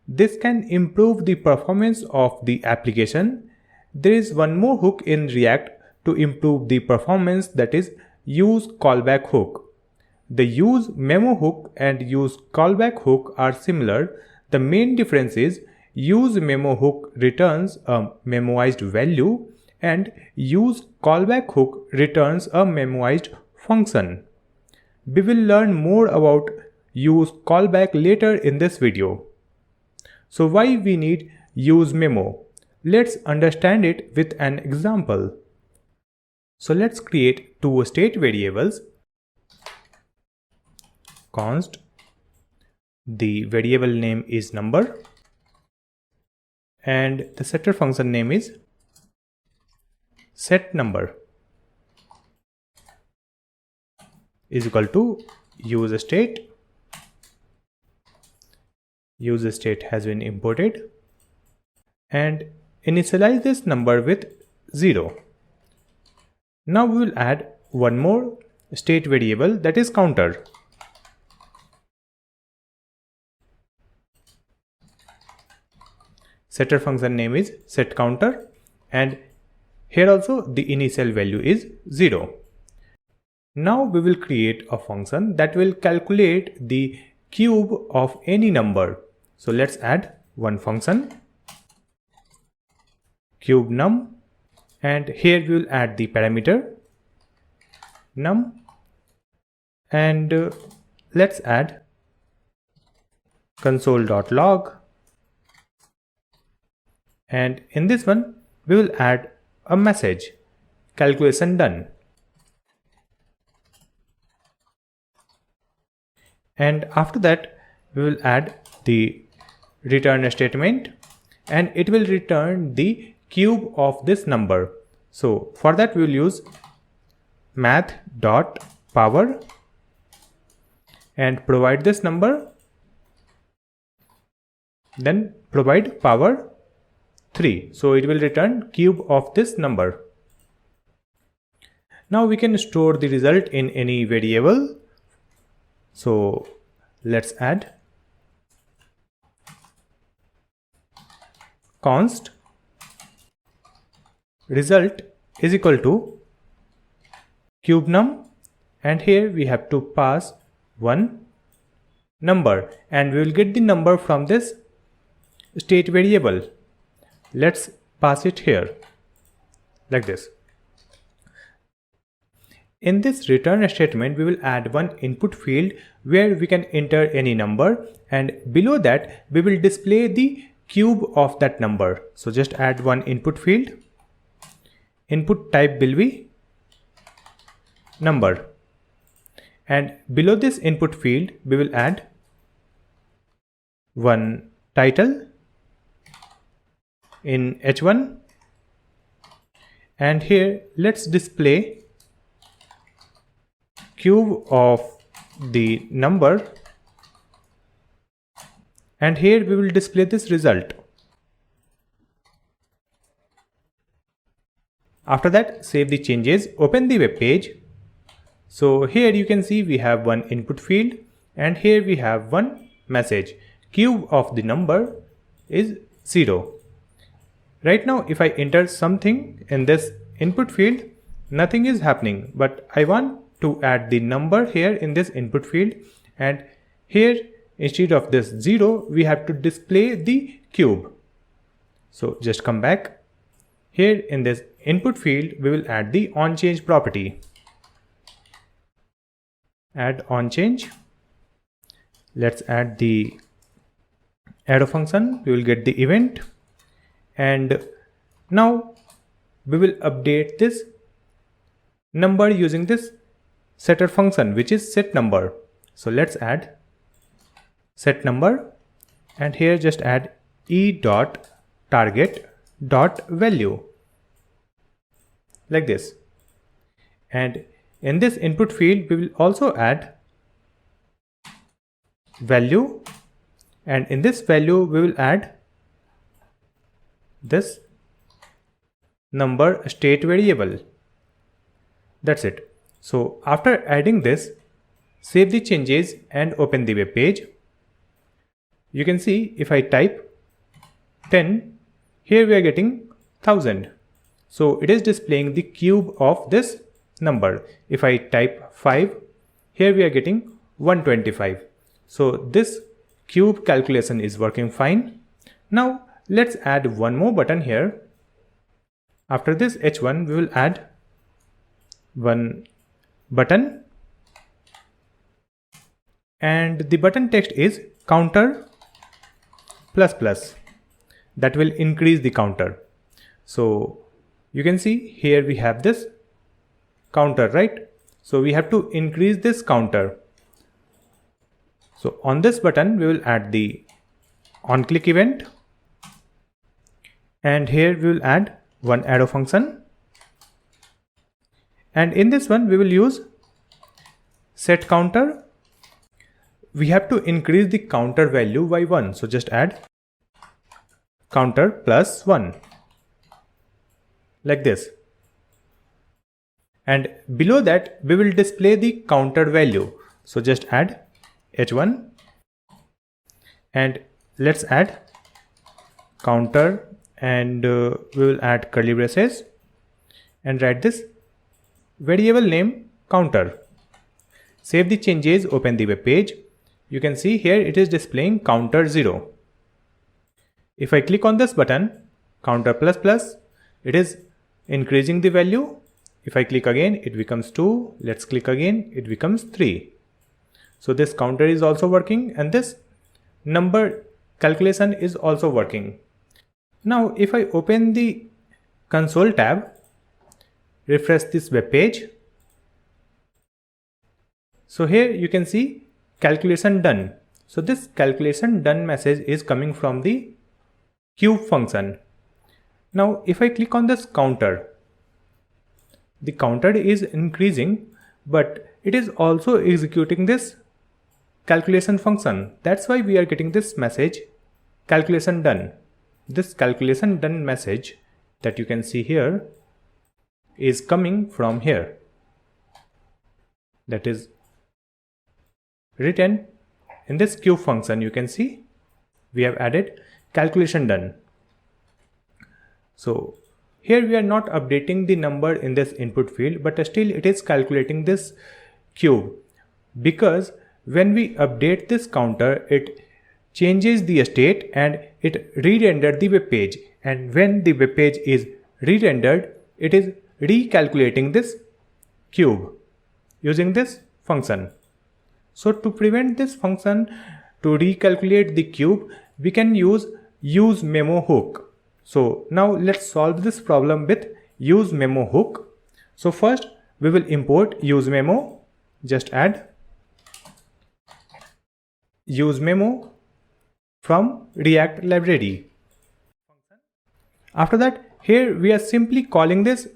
This can improve the performance of the application. There is one more hook in React to improve the performance, that is useCallback hook. The useMemo hook and useCallback hook are similar. The main difference is useMemo hook returns a memoized value and useCallback hook returns a memoized function. We will learn more about useCallback later in this video. So why we need useMemo? Let's understand it with an example. So let's create two state variables. Const, the variable name is number, and the setter function name is setNumber is equal to useState. useState has been imported, and initialize this number with 0. Now we will add one more state variable, that is counter. Setter function name is setCounter, and here also the initial value is 0. Now we will create a function that will calculate the cube of any number. So let's add one function, cube num, and here we will add the parameter num, and let's add console.log, and in this one we will add a message, calculation done. And after that we will add the return statement, and it will return the cube of this number. So for that we will use math.power and provide this number, then provide power 3. So it will return cube of this number. Now we can store the result in any variable. So let's add const result is equal to cube num, and here we have to pass one number, and we will get the number from this state variable. Let's pass it here like this. In this return statement we will add one input field where we can enter any number, and below that we will display the cube of that number. So just add one input field. Input type will be number, and below this input field we will add one title in h1, and here let's display cube of the number, and here we will display this result. After that, save the changes, open the web page. So here you can see we have one input field, and here we have one message, cube of the number is 0. Right now if I enter something in this input field, nothing is happening, but I want to add the number here in this input field, and here instead of this 0 we have to display the cube. So just come back. Here in this input field we will add the onChange property. Add onChange. Let's add the arrow function. We will get the event, and now we will update this number using this setter function, which is setNumber. So let's add setNumber, and here just add e.target.value like this. And in this input field we will also add value, and in this value we will add this number state variable. That's it. So after adding this, save the changes and open the web page. You can see if I type 10, here we are getting 1000. So it is displaying the cube of this number. If I type 5, here we are getting 125. So this cube calculation is working fine. Now let's add one more button here. After this h1 we will add one button, and the button text is counter plus plus. That will increase the counter. So you can see here we have this counter, right? So we have to increase this counter. So on this button we will add the onClick event, and here we will add one arrow function, and in this one we will use setCounter. We have to increase the counter value by 1, so just add counter plus 1 like this. and below that we will display the counter value. So just add h1 and let's add counter, and we will add curly braces and write this variable name counter. Save the changes, open the web page. You can see here it is displaying counter 0. If I click on this button, counter plus plus, it is increasing the value. If I click again, it becomes 2. Let's click again, it becomes 3. So this counter is also working and this number calculation is also working. Now if I open the console tab, refresh this web page. So here you can see calculation done. So this calculation done message is coming from the cube function. Now if I click on this counter, the counter is increasing, but it is also executing this calculation function. That's why we are getting this message calculation done. This calculation done message that you can see here is coming from here. That is written in this cube function. You can see we have added calculation done. So here we are not updating the number in this input field, but still it is calculating this cube, because when we update this counter, it changes the state and it re-rendered the web page, and when the web page is re-rendered, it is recalculating this cube using this function. So to prevent this function to recalculate the cube, we can use useMemo hook. So now let's solve this problem with useMemo hook. So first we will import useMemo. Just add useMemo from React library. After that, here we are simply calling this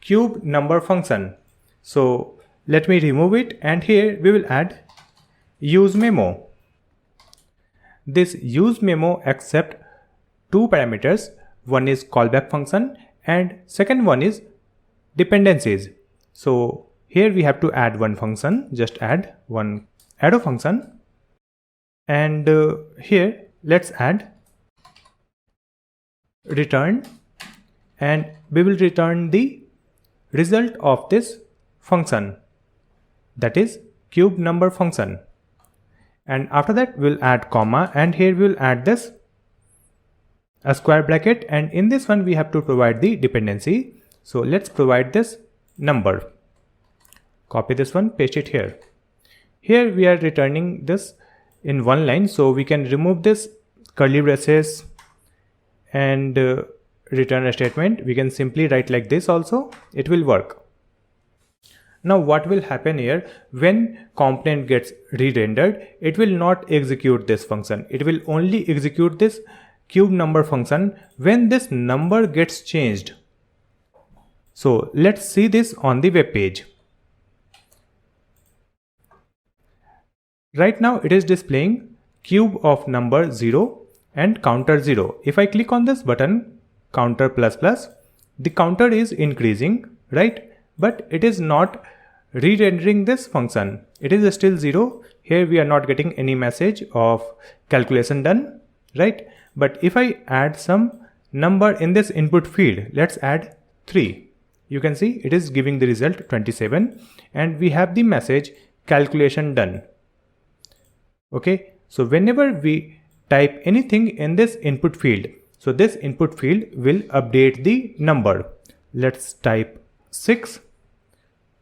cube number function. So let me remove it, and here we will add useMemo. This useMemo accepts two parameters. One is callback function and second one is dependencies. So here we have to add one function. Just add one arrow function, and here let's add return, and we will return the result of this function, that is cube number function. And after that we'll add comma, and here we'll add this a square bracket, and in this one we have to provide the dependency. So let's provide this number. Copy this one, paste it here. Here we are returning this in one line, so we can remove this curly braces and return a statement. We can simply write like this also, it will work. Now what will happen here, when component gets re-rendered, it will not execute this function. It will only execute this cube number function when this number gets changed. So let's see this on the web page. Right now it is displaying cube of number 0 and counter 0. If I click on this button, counter plus plus, the counter is increasing, right? But it is not re-rendering this function. It is still 0. Here we are not getting any message of calculation done, right? But if I add some number in this input field, let's add 3. You can see it is giving the result 27, and we have the message calculation done. Okay, so whenever we type anything in this input field, so this input field will update the number. Let's type 6.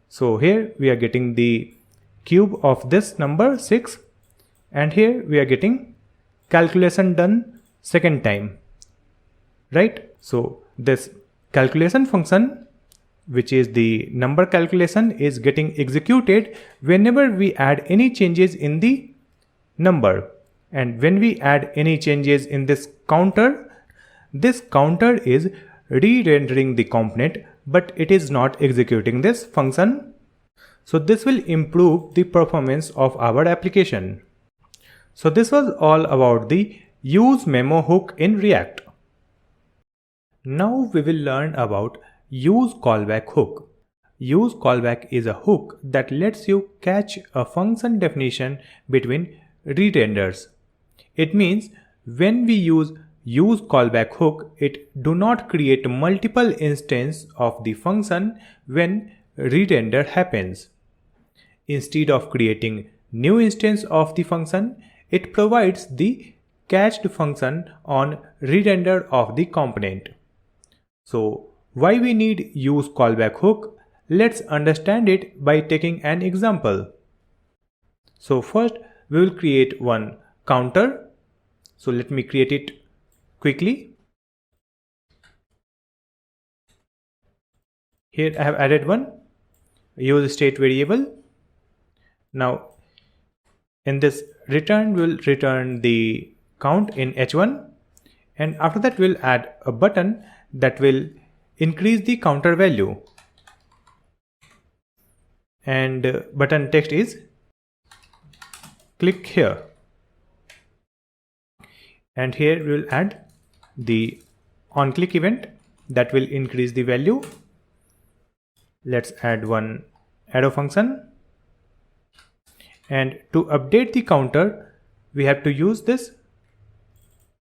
So here we are getting the cube of this number 6, and here we are getting calculation done second time, right? So this calculation function, which is the number calculation, is getting executed whenever we add any changes in the number. And when we add any changes in this counter is re-rendering the component, but it is not executing this function. So this will improve the performance of our application. So this was all about the useMemo hook in React. Now we will learn about useCallback hook. useCallback is a hook that lets you catch a function definition between re-renders. It means when we use useCallback hook, it do not create multiple instances of the function when re-render happens. Instead of creating new instance of the function, it provides the catched function on re-render of the component. So why we need useCallback hook? Let's understand it by taking an example. So first we will create one counter. So let me create it quickly. Here I have added one useState variable. Now in this return we will return the count in h1, and after that we'll add a button that will increase the counter value, and button text is click here, and here we will add the on click event that will increase the value. Let's add one arrow function, and to update the counter we have to use this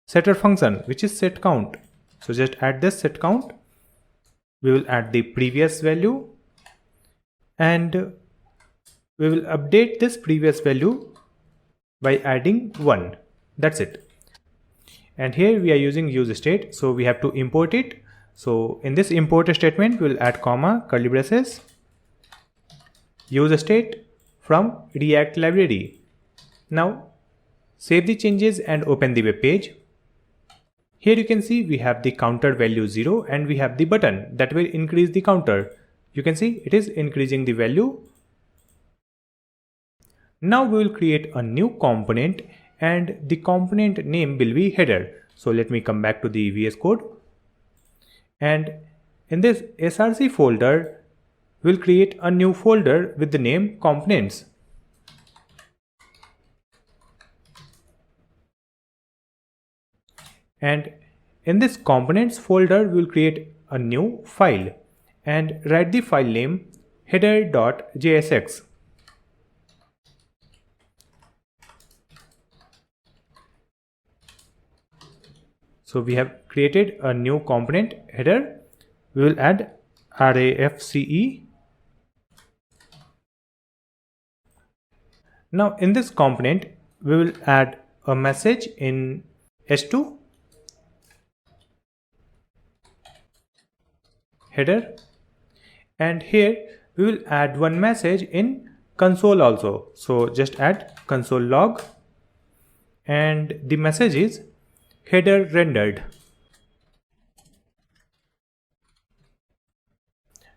setter function, which is set count. So just add this set count. We will add the previous value, and we will update this previous value by adding 1. That's it. And here we are using useState, so we have to import it. So in this import statement we will add comma, curly braces, useState from React library. Now save the changes and open the web page. Here you can see we have the counter value 0, and we have the button that will increase the counter. You can see it is increasing the value. Now we will create a new component, and the component name will be header. So let me come back to the VS Code, and in this src folder we'll create a new folder with the name components. And in this components folder we will create a new file and write the file name header.jsx. So we have created a new component header. We will add RAFCE. Now in this component we will add a message in h2 header, and here we will add one message in console also. So just add console log, and the message is header rendered.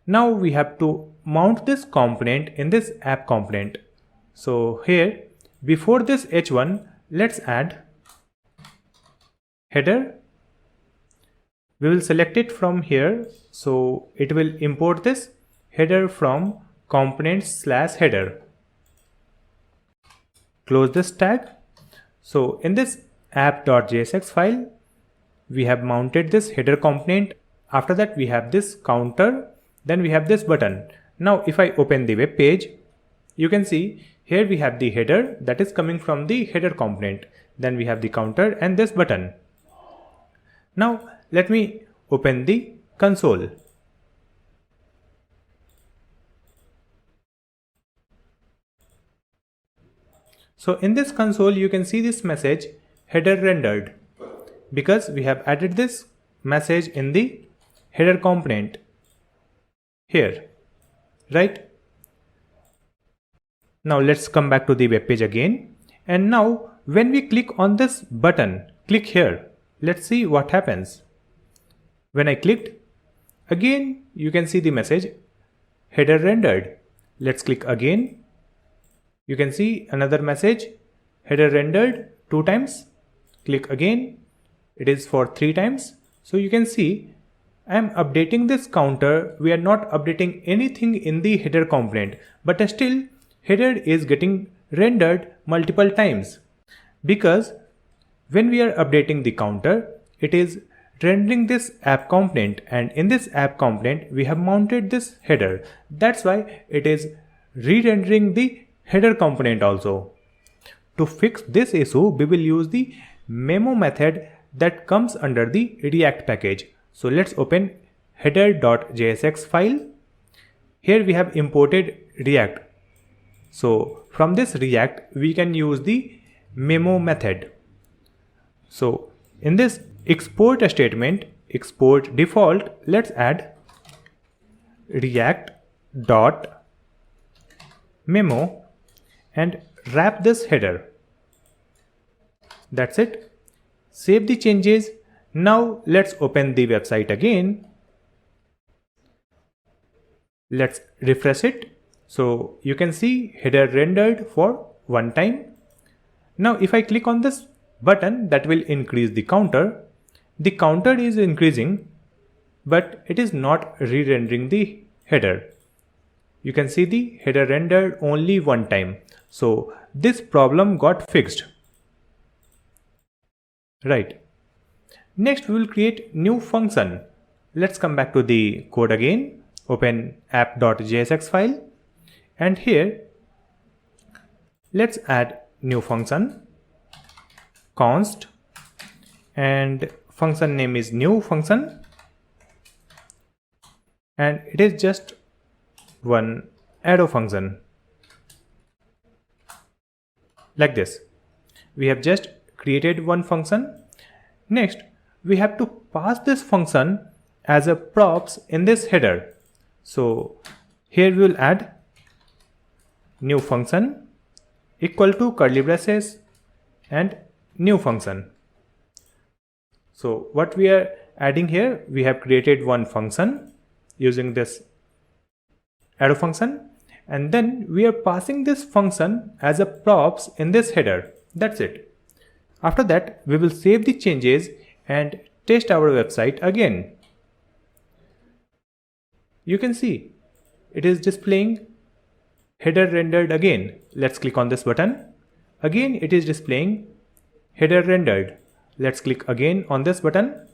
Now we have to mount this component in this app component. So here before this h1 let's add header. We will select it from here, so it will import this header from components/header. Close this tag. So in this app.jsx file we have mounted this header component. After that we have this counter, then we have this button. Now if I open the web page, you can see here we have the header that is coming from the header component, then we have the counter and this button. Now let me open the console. So in this console you can see this message header rendered, because we have added this message in the header component here, right? Now let's come back to the web page again, and now when we click on this button, click here, let's see what happens. When I clicked, again you can see the message header rendered. Let's click again. You can see another message header rendered 2 times. Click again, it is for 3 times. So you can see I am updating this counter. We are not updating anything in the header component, but still header is getting rendered multiple times, because when we are updating the counter, it is rendering this app component, and in this app component we have mounted this header. That's why it is re-rendering the header component also. To fix this issue, we will use the memo method that comes under the React package. So let's open header.jsx file. Here we have imported React. So from this React we can use the memo method. So in this export statement, export default, let's add react.memo and wrap this header. That's it. Save the changes. Now let's open the website again. Let's refresh it. So you can see header rendered for one time. Now if I click on this button, that will increase the counter. The counter is increasing, but it is not re-rendering the header. You can see the header rendered only one time. So this problem got fixed. Right. Next we will create new function. Let's come back to the code again. Open app.jsx file, and here let's add new function const, and function name is new function, and it is just one arrow function. Like this. We have just created one function. Next we have to pass this function as a props in this header. So here we will add new function equal to curly braces and new function. So what we are adding here, we have created one function using this arrow function, and then we are passing this function as a props in this header. That's it. After that we will save the changes and test our website again. You can see it is displaying header rendered again. Let's click on this button. Again it is displaying header rendered. Let's click again on this button.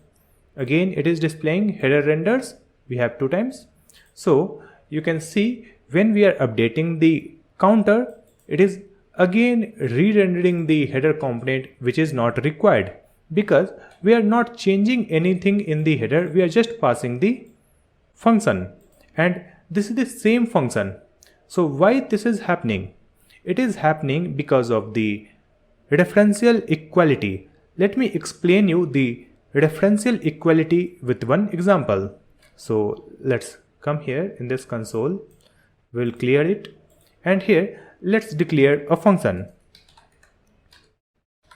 Again it is displaying header renders. We have two times. So you can see when we are updating the counter, it is again re-rendering the header component, which is not required because we are not changing anything in the header. We are just passing the function, and this is the same function. So why this is happening? It is happening because of the referential equality. Let me explain you the referential equality with one example. So let's come here in this console. We'll clear it, and here let's declare a function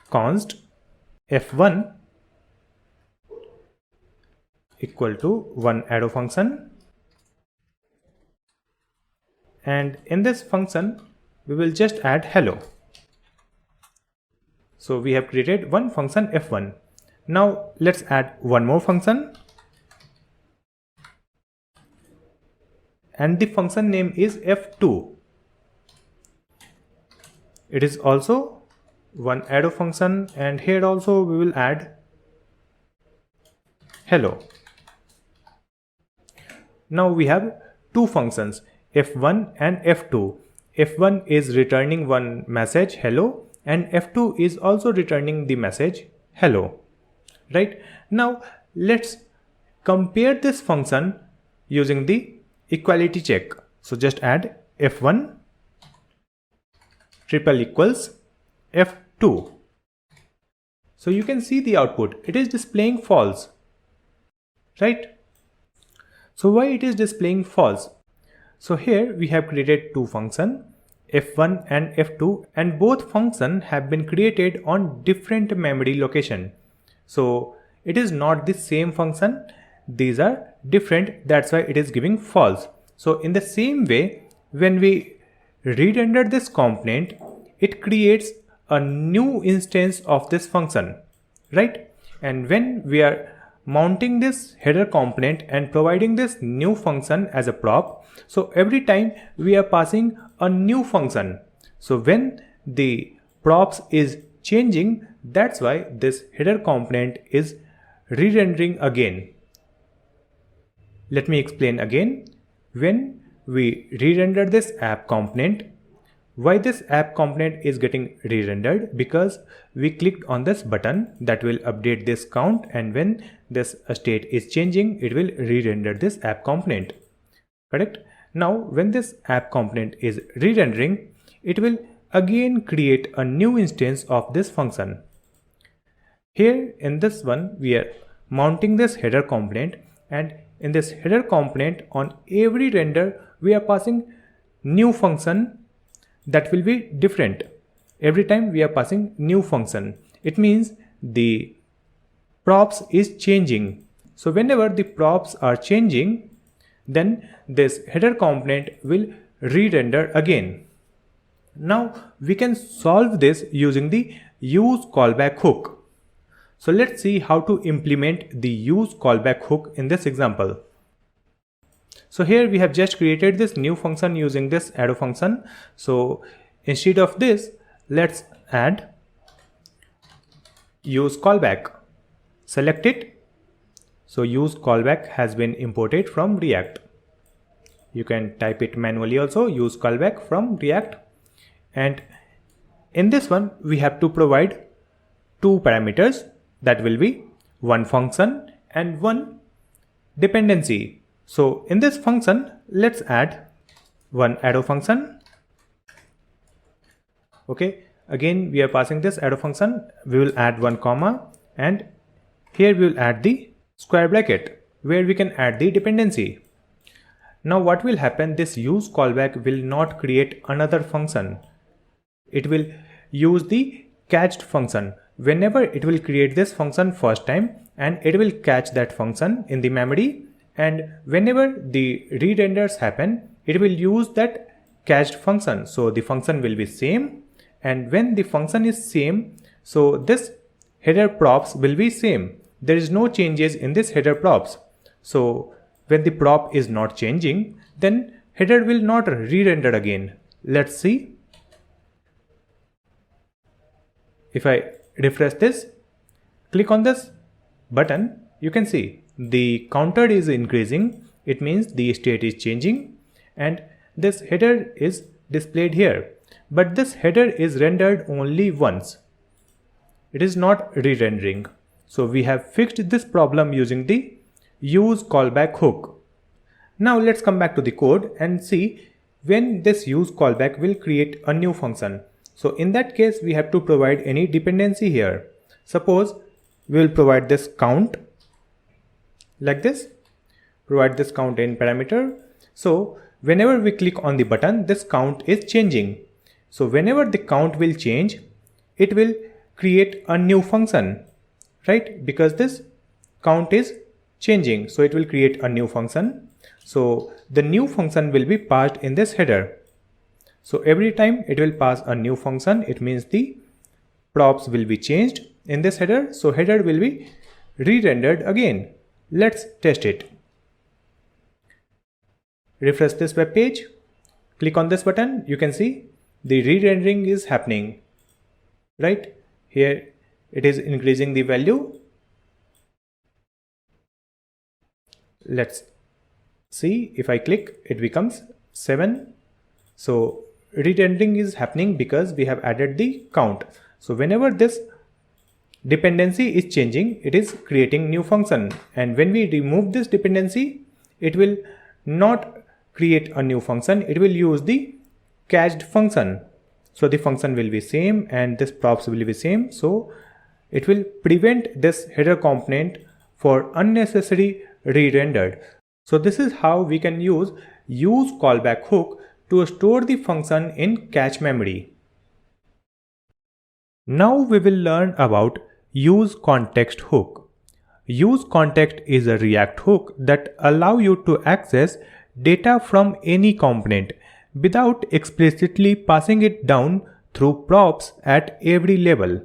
const f1 equal to one arrow function, and in this function we will just add hello. So we have created one function f1. Now let's add one more function, and the function name is f2. It is also one arrow function, and here also we will add hello. Now we have two functions f1 and f2. f1 is returning one message hello, and f2 is also returning the message hello. Right? Now let's compare this function using the equality check. So just add f1 triple equals f2. So you can see the output. It is displaying false. Right? So why it is displaying false? So here we have created two functions, f1 and f2, and both functions have been created on different memory location. So it is not the same function. These are different. That's why it is giving false. So in the same way, when we re-render this component, it creates a new instance of this function, right? And when we are mounting this header component and providing this new function as a prop, so every time we are passing a new function. So when the props is changing, that's why this header component is re-rendering again. Let me explain again. When we re-render this app component, why this app component is getting re-rendered? Because we clicked on this button that will update this count, and when this state is changing, it will re-render this app component. Correct? Now when this app component is re-rendering, it will again create a new instance of this function. Here in this one, we are mounting this header component, and in this header component, on every render we are passing new function that will be different. Every time we are passing new function, it means the props is changing. So whenever the props are changing, then this header component will re-render again. Now we can solve this using the useCallback hook. So let's see how to implement the useCallback hook in this example. So here we have just created this new function using this arrow function. So instead of this, let's add useCallback. Select it. So useCallback has been imported from React. You can type it manually also, useCallback from React. And in this one, we have to provide two parameters, that will be one function and one dependency. So in this function, let's add one arrow function. Okay, again we are passing this arrow function. We will add one comma, and here we will add the square bracket where we can add the dependency. Now what will happen? This useCallback will not create another function. It will use the catched function. Whenever it will create this function first time, and it will catch that function in the memory, and whenever the re-renders happen, it will use that catched function. So the function will be same, and when the function is same, so this header props will be same. There is no changes in this header props. So when the prop is not changing, then header will not re-render again. Let's see. If I refresh this, click on this button, you can see the counter is increasing. It means the state is changing, and this header is displayed here. But this header is rendered only once. It is not re-rendering. So we have fixed this problem using the useCallback hook. Now let's come back to the code and see when this useCallback will create a new function. So in that case, we have to provide any dependency here. Suppose we will provide this count like this, provide this count in parameter. So whenever we click on the button, this count is changing. So whenever the count will change, it will create a new function, right? Because this count is changing, so it will create a new function. So the new function will be passed in this header. So every time it will pass a new function, it means the props will be changed in this header. So header will be re-rendered again. Let's test it. Refresh this web page. Click on this button. You can see the re-rendering is happening. Right? Here it is increasing the value. Let's see. If I click, it becomes 7. So re-rendering is happening because we have added the count. So whenever this dependency is changing, it is creating new function, and when we remove this dependency, it will not create a new function. It will use the catched function. So the function will be same and this props will be same. So it will prevent this header component for unnecessary re-rendered. So this is how we can use useCallback hook to store the function in cache memory. Now we will learn about useContext hook. useContext is a React hook that allows you to access data from any component without explicitly passing it down through props at every level.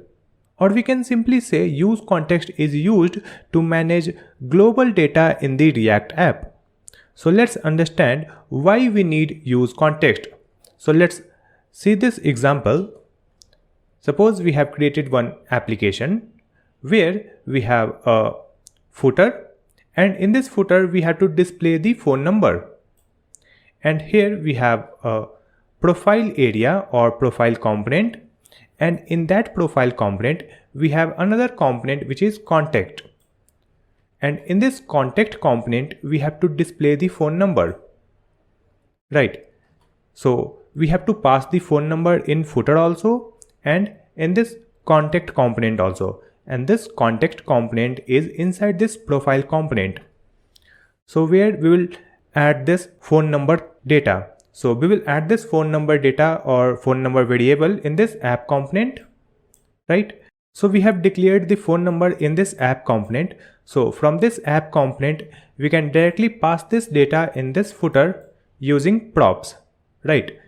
Or we can simply say useContext is used to manage global data in the React app. So let's understand why we need useContext. So let's see this example. Suppose we have created one application where we have a footer, and in this footer we have to display the phone number. And here we have a profile area or profile component, and in that profile component we have another component which is contact, and in this contact component we have to display the phone number, right? So we have to pass the phone number in footer also and in this contact component also, and this contact component is inside this profile component. So where we will add this phone number data. So we will add this phone number data or phone number variable in this app component, right? So we have declared the phone number in this app component. So from this app component we can directly pass this data in this footer using props, right?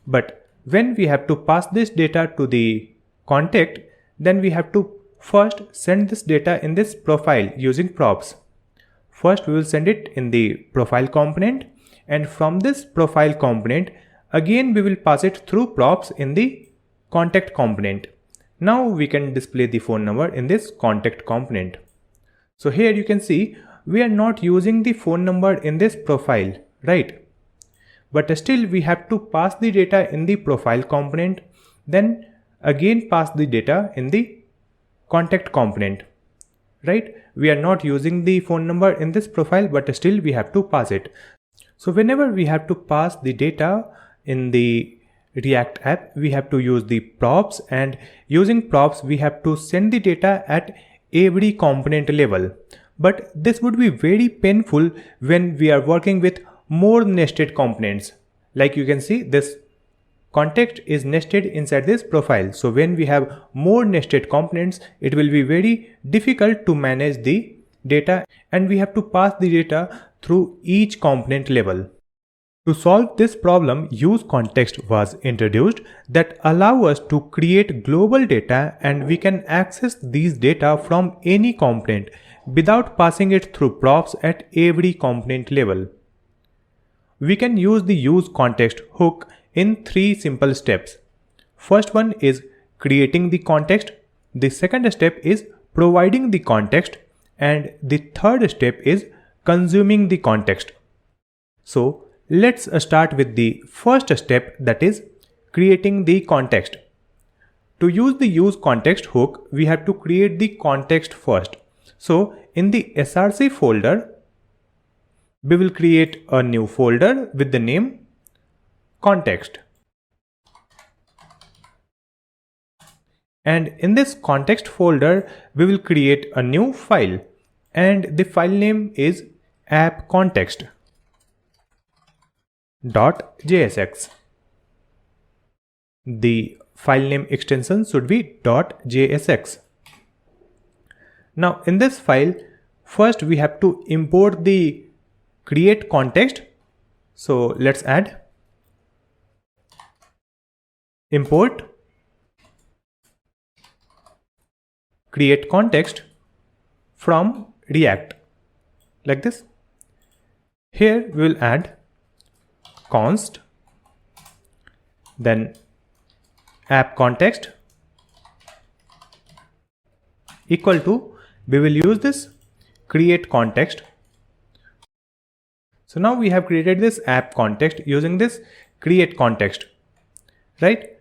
But when we have to pass this data to the contact, then we have to first send this data in this profile using props. First we will send it in the profile component, and from this profile component again we will pass it through props in the contact component. Now we can display the phone number in this contact component. So here you can see we are not using the phone number in this profile, right? But still we have to pass the data in the profile component, then again pass the data in the contact component, right? We are not using the phone number in this profile, but still we have to pass it. So whenever we have to pass the data in the React app, we have to use the props, and using props we have to send the data at every component level. But this would be very painful when we are working with more nested components. Like you can see, this contact is nested inside this profile. So when we have more nested components, it will be very difficult to manage the data, and we have to pass the data through each component level. To solve this problem, useContext was introduced that allow us to create global data, and we can access these data from any component without passing it through props at every component level. We can use the useContext hook in 3 simple steps. First one is creating the context, the second step is providing the context, and the third step is consuming the context. So let's start with the first step, that is creating the context. To use the useContext hook, we have to create the context first. So in the src folder, we will create a new folder with the name context. And in this context folder, we will create a new file, and the file name is appcontext.jsx. The file name extension should be .jsx. Now in this file, first we have to import the create context. So let's add import create context from React, like this. Here we will add const, then app context equal to, we will use this create context. So now we have created this app context using this create context, right?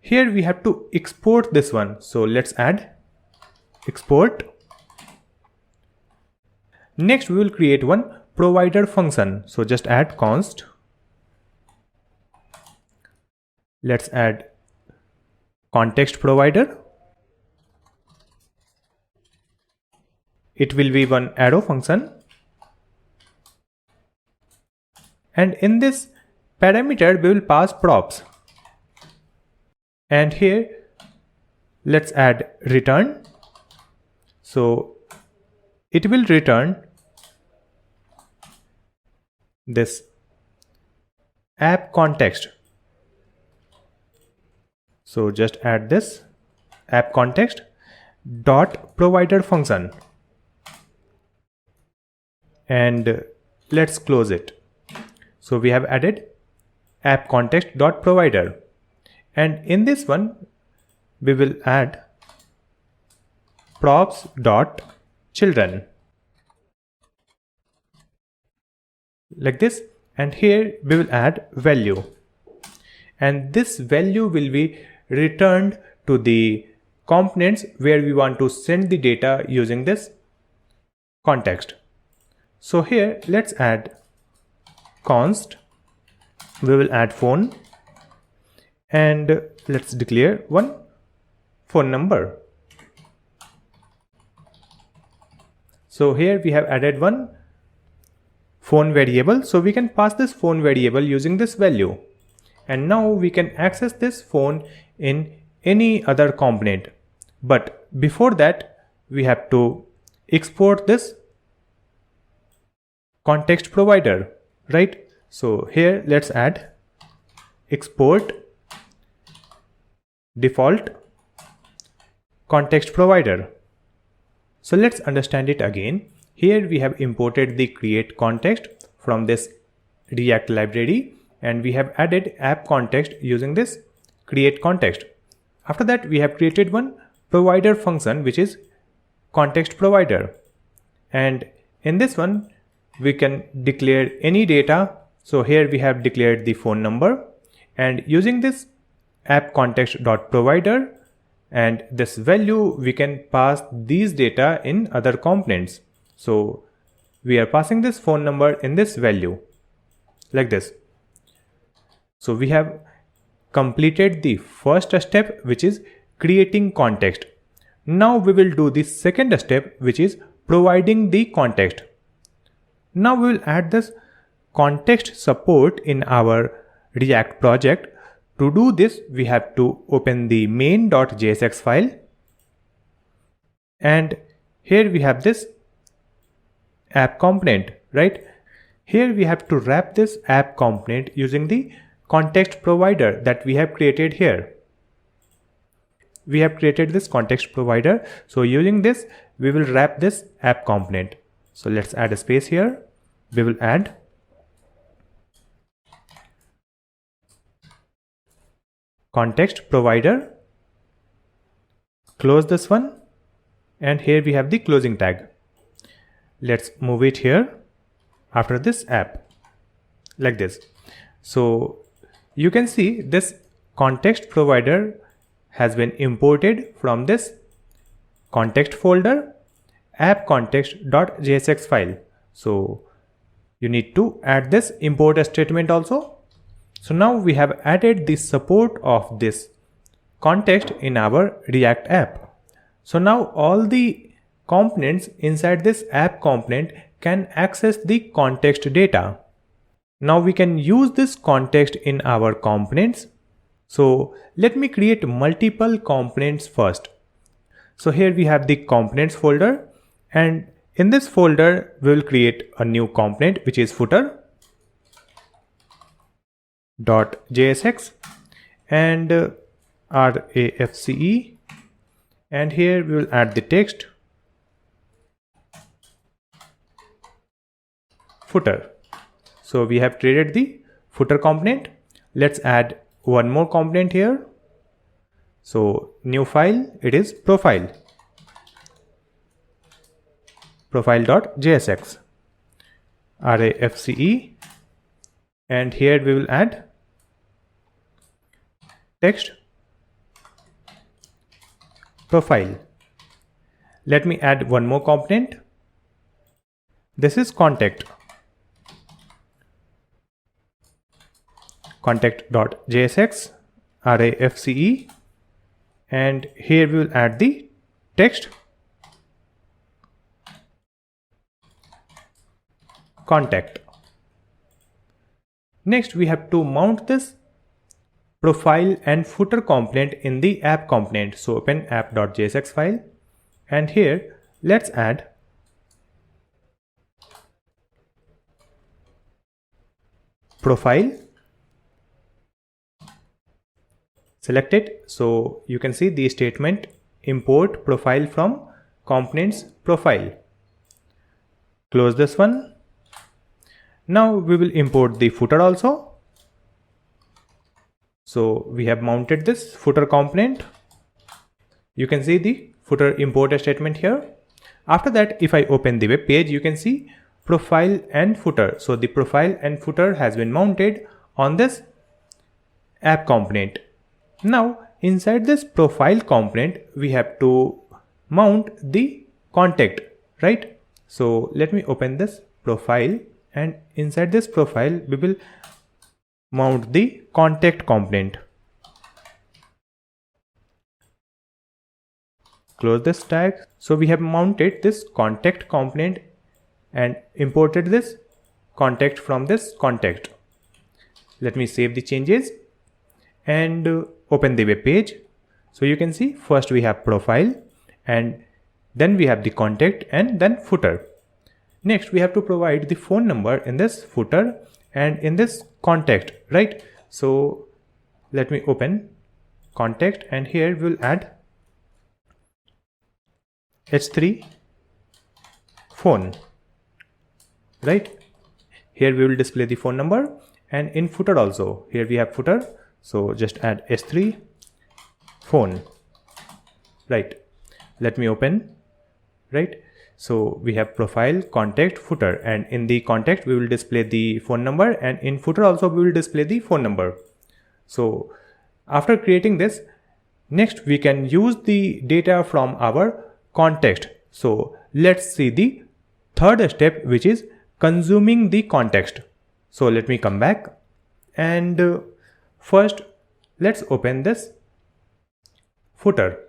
Here we have to export this one. So let's add export. Next we will create one provider function. So just add const. Let's add context provider. It will be one arrow function. And in this parameter we will pass props. And here let's add return. So it will return this app context. So just add this app context dot provider function, and let's close it. So we have added app context dot provider, and in this one we will add props dot children, like this. And here we will add value, and this value will be returned to the components where we want to send the data using this context. So here let's add const, we will add phone, and let's declare one phone number. So here we have added one phone variable, so we can pass this phone variable using this value, and now we can access this phone in any other component. But before that we have to export this context provider, right? So here let's add export default context provider. So let's understand it again. Here we have imported the create context from this React library, and we have added app context using this create context. After that we have created one provider function which is context provider, and in this one we can declare any data. So here we have declared the phone number, and using this app context dot provider and this value we can pass these data in other components. So we are passing this phone number in this value, like this. So we have completed the first step, which is creating context. Now we will do the second step, which is providing the context. Now we will add this context support in our React project. To do this, we have to open the main.jsx file, and here we have this app component, right? Here we have to wrap this app component using the context provider that we have created here. We have created this context provider, so using this we will wrap this app component. So let's add a space here. We will add context provider, close this one, and here we have the closing tag. Let's move it here after this app, like this. So you can see this context provider has been imported from this context folder app context.jsx file. So you need to add this import statement also. So now we have added the support of this context in our React app. So now all the components inside this app component can access the context data. Now we can use this context in our components. So let me create multiple components first. So here we have the components folder, and in this folder we will create a new component which is footer.jsx and RAFCE, and here we will add the text footer. So we have created the footer component. Let's add one more component here. So new file, it is profile.jsx, RAFCE, and here we will add text profile. Let me add one more component. This is context.jsx, RAFCE, and here we will add the text contact. Next we have to mount this profile and footer component in the app component. So open app.jsx file, and here let's add profile, select it. So you can see the statement import profile from components profile. Close this one. Now we will import the footer also. So we have mounted this footer component. You can see the footer import statement here. After that, if I open the web page, you can see profile and footer. So the profile and footer has been mounted on this app component. Now inside this profile component, we have to mount the contact, right? So let me open this profile, and inside this profile we will mount the contact component. Close this tag. So we have mounted this contact component and imported this contact from this contact. Let me save the changes and open the web page. So you can see first we have profile, and then we have the contact, and then footer. Next we have to provide the phone number in this footer and in this contact, right? So let me open contact, and here we'll add H3 phone, right? Here we will display the phone number, and in footer also, here we have footer, so just add H3 phone, right? Let me open, right? So we have profile, contact, footer, and in the contact we will display the phone number, and in footer also we will display the phone number. So after creating this, next we can use the data from our context. So let's see the third step, which is consuming the context. So let me come back, and first let's open this footer.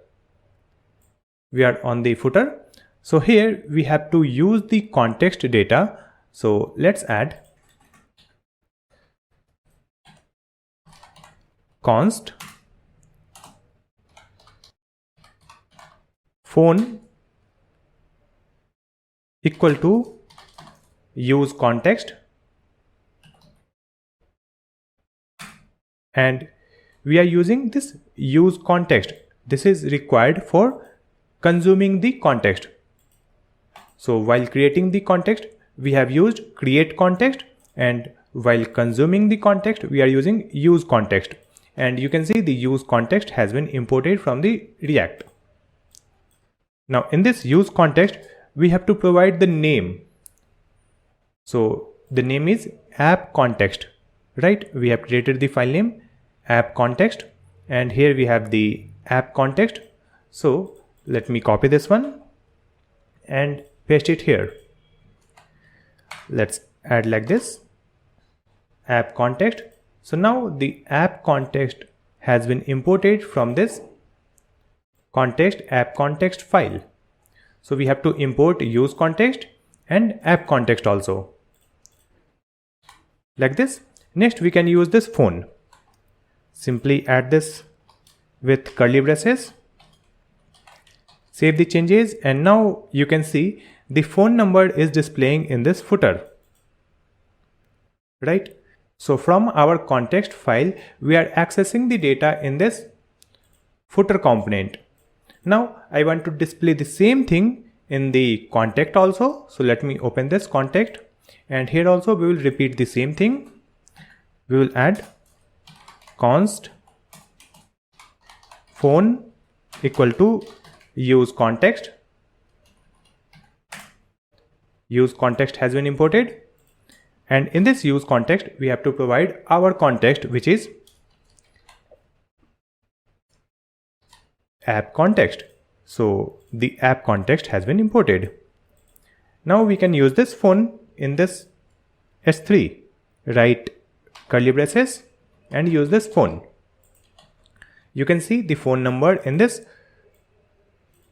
We are on the footer. So here we have to use the context data. So let's add const phone equal to useContext, and we are using this useContext. This is required for consuming the context. So while creating the context, we have used create context, and while consuming the context, we are using useContext. And you can see the useContext has been imported from the React. Now in this useContext, we have to provide the name. So the name is app context, right? We have created the file name app context, and here we have the app context. So let me copy this one and paste it here. Let's add like this, app context. So now the app context has been imported from this context app context file. So we have to import useContext and app context also, like this. Next we can use this phone. Simply add this with curly braces, save the changes, and now you can see the phone number is displaying in this footer, right? So from our context file, we are accessing the data in this footer component. Now I want to display the same thing in the contact also. So let me open this contact, and here also we will repeat the same thing. We will add const phone equal to useContext. useContext has been imported, and in this useContext we have to provide our context, which is app context. So the app context has been imported. Now we can use this phone in this S3, write curly braces and use this phone. You can see the phone number in this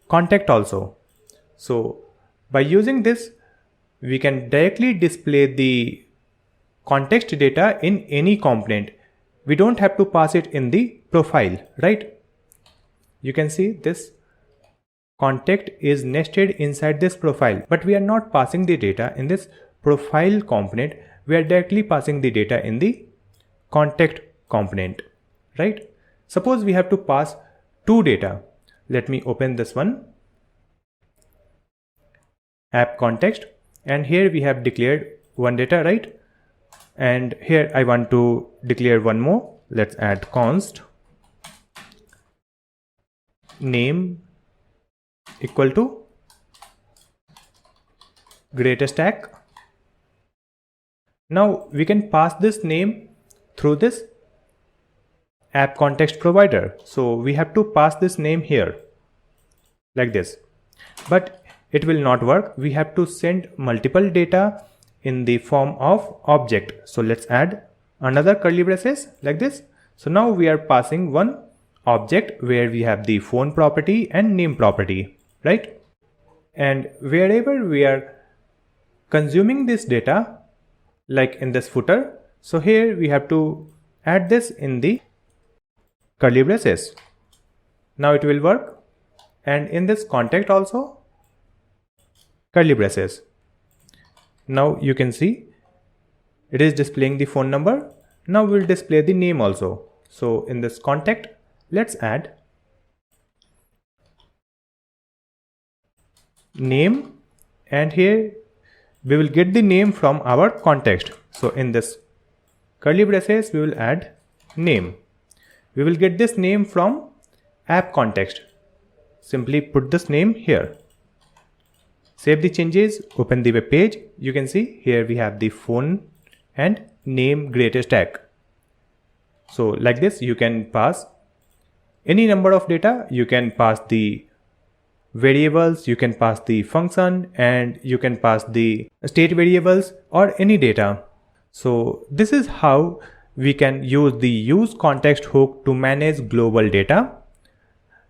contact also. So by using this, we can directly display the context data in any component. We don't have to pass it in the profile, right? You can see this contact is nested inside this profile, but we are not passing the data in this profile component. We are directly passing the data in the contact component, right? Suppose we have to pass two data. Let me open this one, app context, and here we have declared one data, right? And here I want to declare one more. Let's add const name equal to greatStack. Now we can pass this name through this app context provider. So we have to pass this name here like this, but it will not work. We have to send multiple data in the form of object. So let's add another curly braces like this. So now we are passing one object where we have the phone property and name property, right? And wherever we are consuming this data, like in this footer, so here we have to add this in the curly braces. Now it will work. And in this contact also, curly braces. Now you can see it is displaying the phone number. Now we'll display the name also. So in this contact, let's add name, and here we will get the name from our context. So in this curly braces, we will add name. We will get this name from app context. Simply put this name here. Save the changes, open the web page. You can see here we have the phone and name greatStack. So like this, you can pass any number of data. You can pass the variables, you can pass the function, and you can pass the state variables or any data. So this is how we can use the useContext hook to manage global data.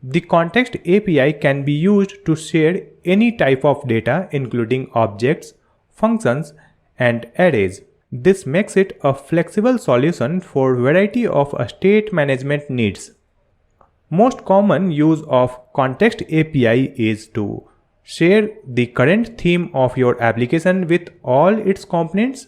The context API can be used to share any type of data, including objects, functions, and arrays. This makes it a flexible solution for a variety of state management needs. Most common use of context API is to share the current theme of your application with all its components,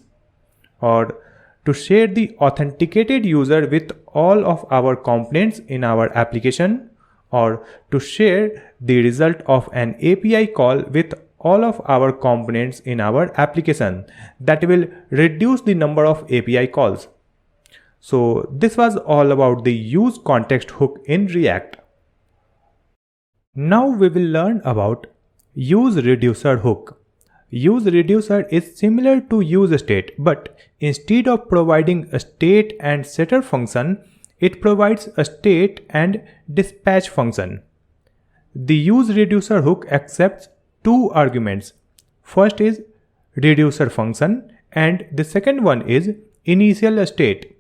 or to share the authenticated user with all of our components in our application, or to share the result of an API call with all of our components in our application. That will reduce the number of API calls. So this was all about the useContext hook in React. Now we will learn about useReducer hook. useReducer is similar to useState, but instead of providing a state and setter function, it provides a state and dispatch function. The useReducer hook accepts two arguments. First is reducer function, and the second one is initial state.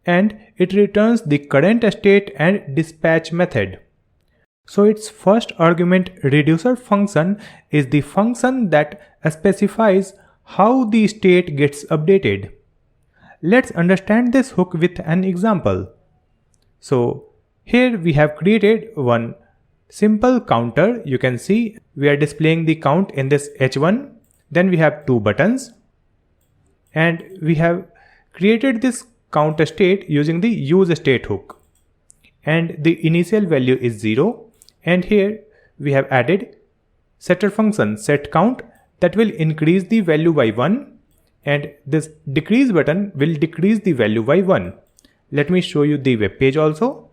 And it returns the current state and dispatch method. So its first argument, reducer function, is the function that specifies how the state gets updated. Let's understand this hook with an example. So here we have created one simple counter. You can see we are displaying the count in this H1. Then we have two buttons, and we have created this count state using the useState hook, and the initial value is 0. And here we have added setter function setCount that will increase the value by 1, and this decrease button will decrease the value by 1. Let me show you the web page also.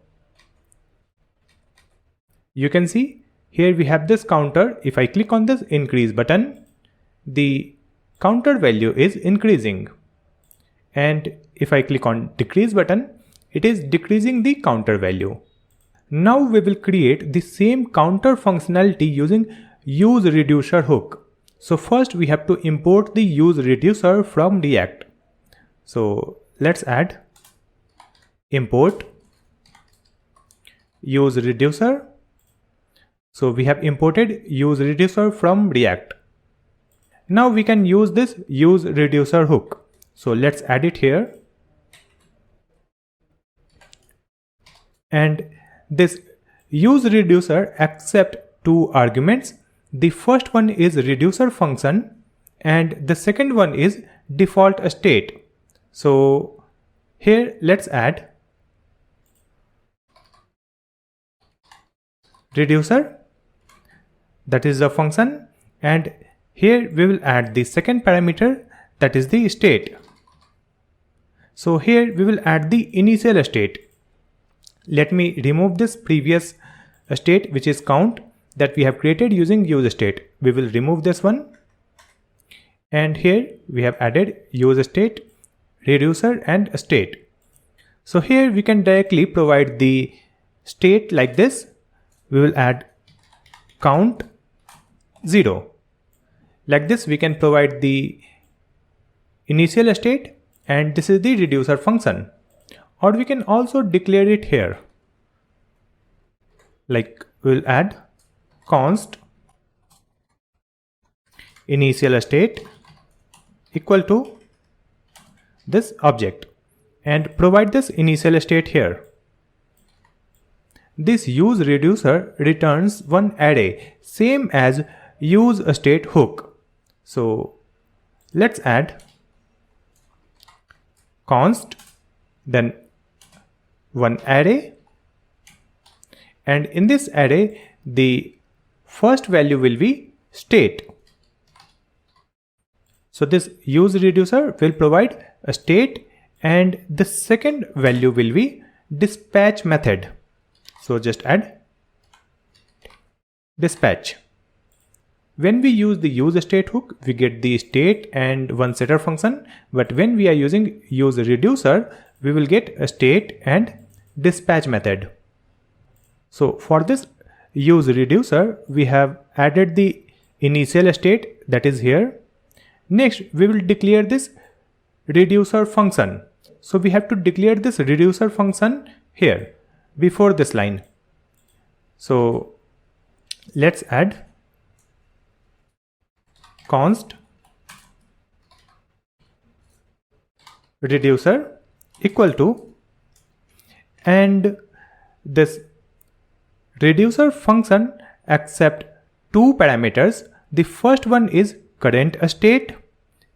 You can see here we have this counter. If I click on this increase button, the counter value is increasing. And if I click on decrease button, it is decreasing the counter value. Now we will create the same counter functionality using useReducer hook. So first we have to import the useReducer from React. So let's add import useReducer. So we have imported useReducer from React. Now we can use this useReducer hook. So let's add it here. And this useReducer accepts two arguments. The first one is reducer function, and the second one is default state. So here let's add reducer, that is the function, and here we will add the second parameter, that is the state. So here we will add the initial state. Let me remove this previous state, which is count, that we have created using useState. We will remove this one. And here we have added useState, Reducer and state. So here we can directly provide the state like this. We will add count 0. Like this we can provide the initial state, and this is the reducer function. Or we can also declare it here. Like we'll add const initial state equal to this object and provide this initial state here. This useReducer returns one array, same as useState hook. So let's add const, then one array, and in this array the first value will be state. So this useReducer will provide a state, and the second value will be dispatch method. So just add dispatch. When we use the useState hook, we get the state and one setter function, but when we are using useReducer, we will get a state and dispatch method. So for this useReducer, we have added the initial state, that is here. Next, we will declare this reducer function. So we have to declare this reducer function here before this line. So let's add const reducer equal to, and this reducer function accepts two parameters. The first one is current state,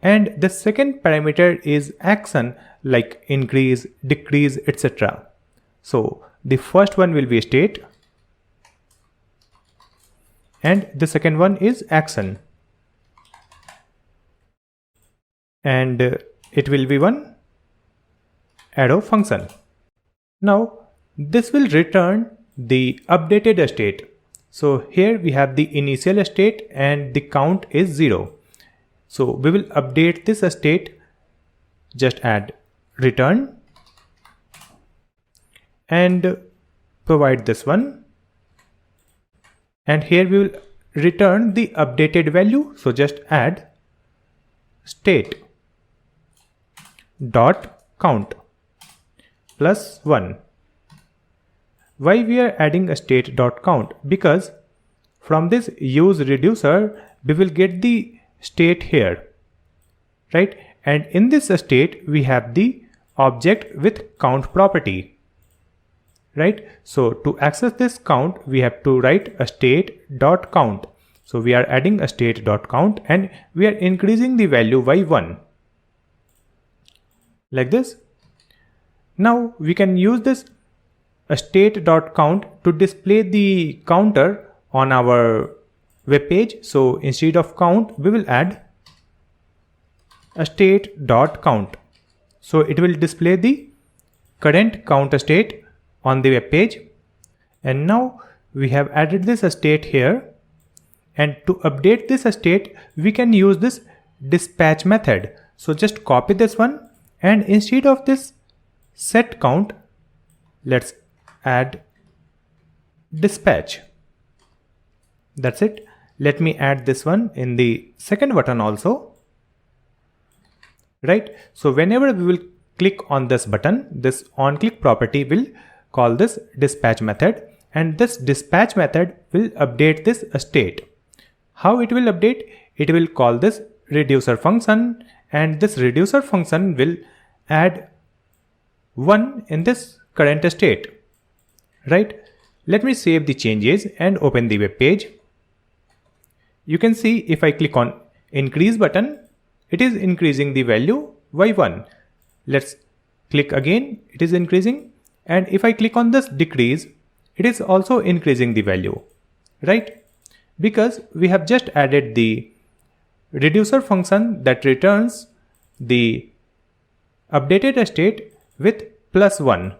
and the second parameter is action like increase, decrease, etc. So the first one will be state and the second one is action, and it will be one arrow function. Now this will return the updated state. So here we have the initial state and the count is 0. So we will update this state. Just add return and provide this one, and here we will return the updated value. So just add state dot count plus 1. Why we are adding a state dot count? Because from this useReducer we will get the state here, right? And in this state we have the object with count property, right? So to access this count we have to write a state dot count. So we are adding a state dot count and we are increasing the value by 1 like this. Now we can use this state.count to display the counter on our web page. So instead of count, we will add a state.count. So it will display the current count state on the web page. And now we have added this state here. And to update this state, we can use this dispatch method. So just copy this one, and instead of this set count, let's add dispatch. That's it. Let me add this one in the second button also, right? So whenever we will click on this button, this on click property will call this dispatch method, and this dispatch method will update this state. How it will update? It will call this reducer function, and this reducer function will add 1 in this current state, right? Let me save the changes and open the web page. You can see if I click on increase button, it is increasing the value by 1. Let's click again, it is increasing. And if I click on this decrease, it is also increasing the value, right? Because we have just added the reducer function that returns the updated state with +1,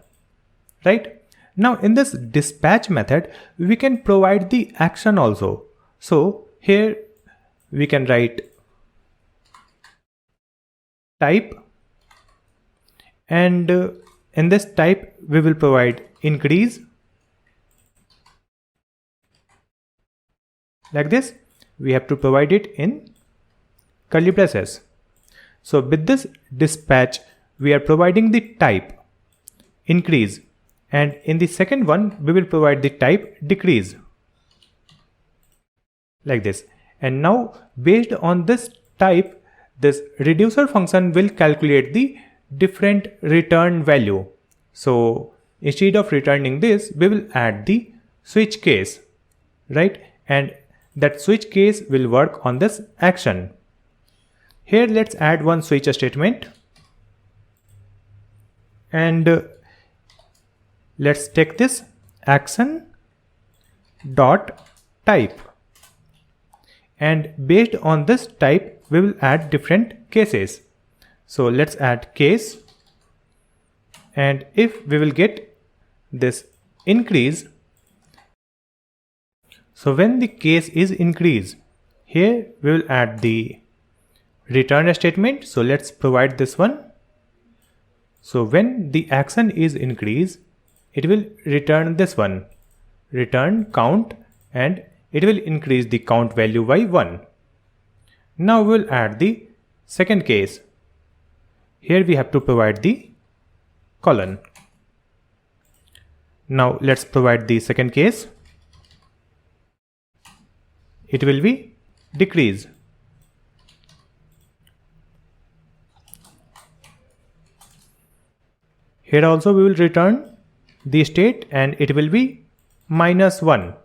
right? Now in this dispatch method, we can provide the action also. So here we can write type, and in this type we will provide increase. Like this, we have to provide it in curly braces. So with this dispatch, we are providing the type increase, and in the second one we will provide the type decrease, like this. And now based on this type, this reducer function will calculate the different return value. So instead of returning this, we will add the switch case, right? And that switch case will work on this action. Here let's add one switch statement, and let's take this action dot type, and based on this type we will add different cases. So let's add case, and if we will get this increase, so when the case is increase, here we will add the return statement. So let's provide this one. So when the action is increase, it will return this one, return count, and it will increase the count value by 1. Now we will add the second case. Here we have to provide the colon. Now let's provide the second case. It will be decrease. Here also we will return the state, and it will be -1.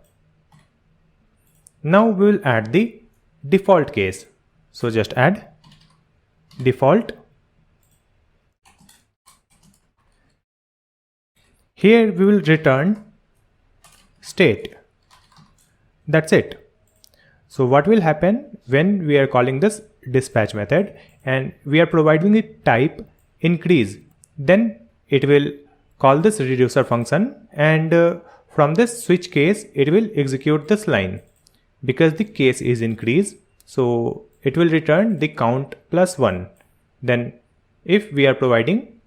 Now we will add the default case. So just add default. Here we will return state. That's it. So what will happen when we are calling this dispatch method and we are providing the type increase, then it will call this reducer function, and from this switch case it will execute this line because the case is increase, so it will return the count +1. Then if we are providing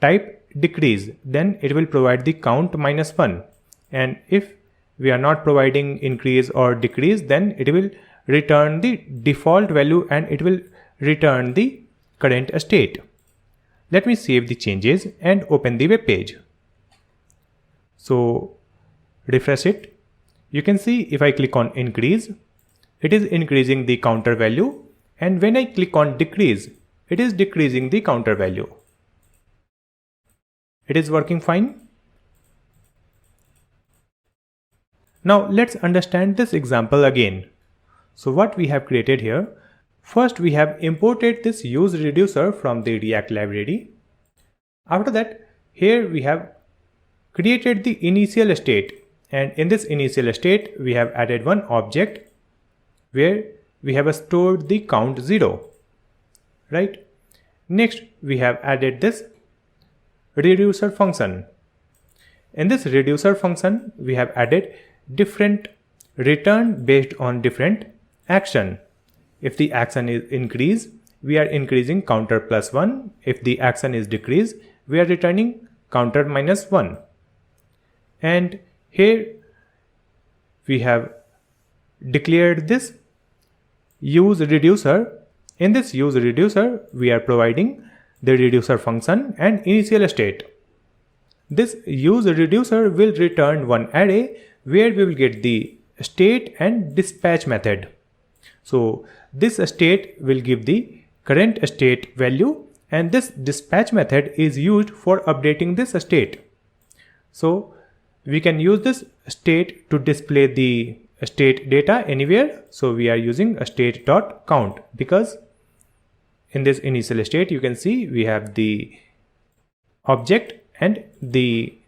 type decrease, then it will provide the count -1, and if we are not providing increase or decrease, then it will return the default value and it will return the current state. Let me save the changes and open the web page. So refresh it. You can see if I click on increase, it is increasing the counter value, and when I click on decrease, it is decreasing the counter value. It is working fine. Now let's understand this example again. So what we have created here, first we have imported this useReducer from the React library. After that, here we have created the initial state, and in this initial state we have added one object where we have stored the count 0, right? Next we have added this reducer function. In this reducer function we have added different return based on different action. If the action is increase, we are increasing counter +1. If the action is decrease, we are returning counter -1. And here we have declared this useReducer. In this useReducer, we are providing the reducer function and initial state. This useReducer will return one array where we will get the state and dispatch method. So this state will give the current state value, and this dispatch method is used for updating this state. So we can use this state to display the state data anywhere. So we are using a state.count because in this initial state you can see we have the object and the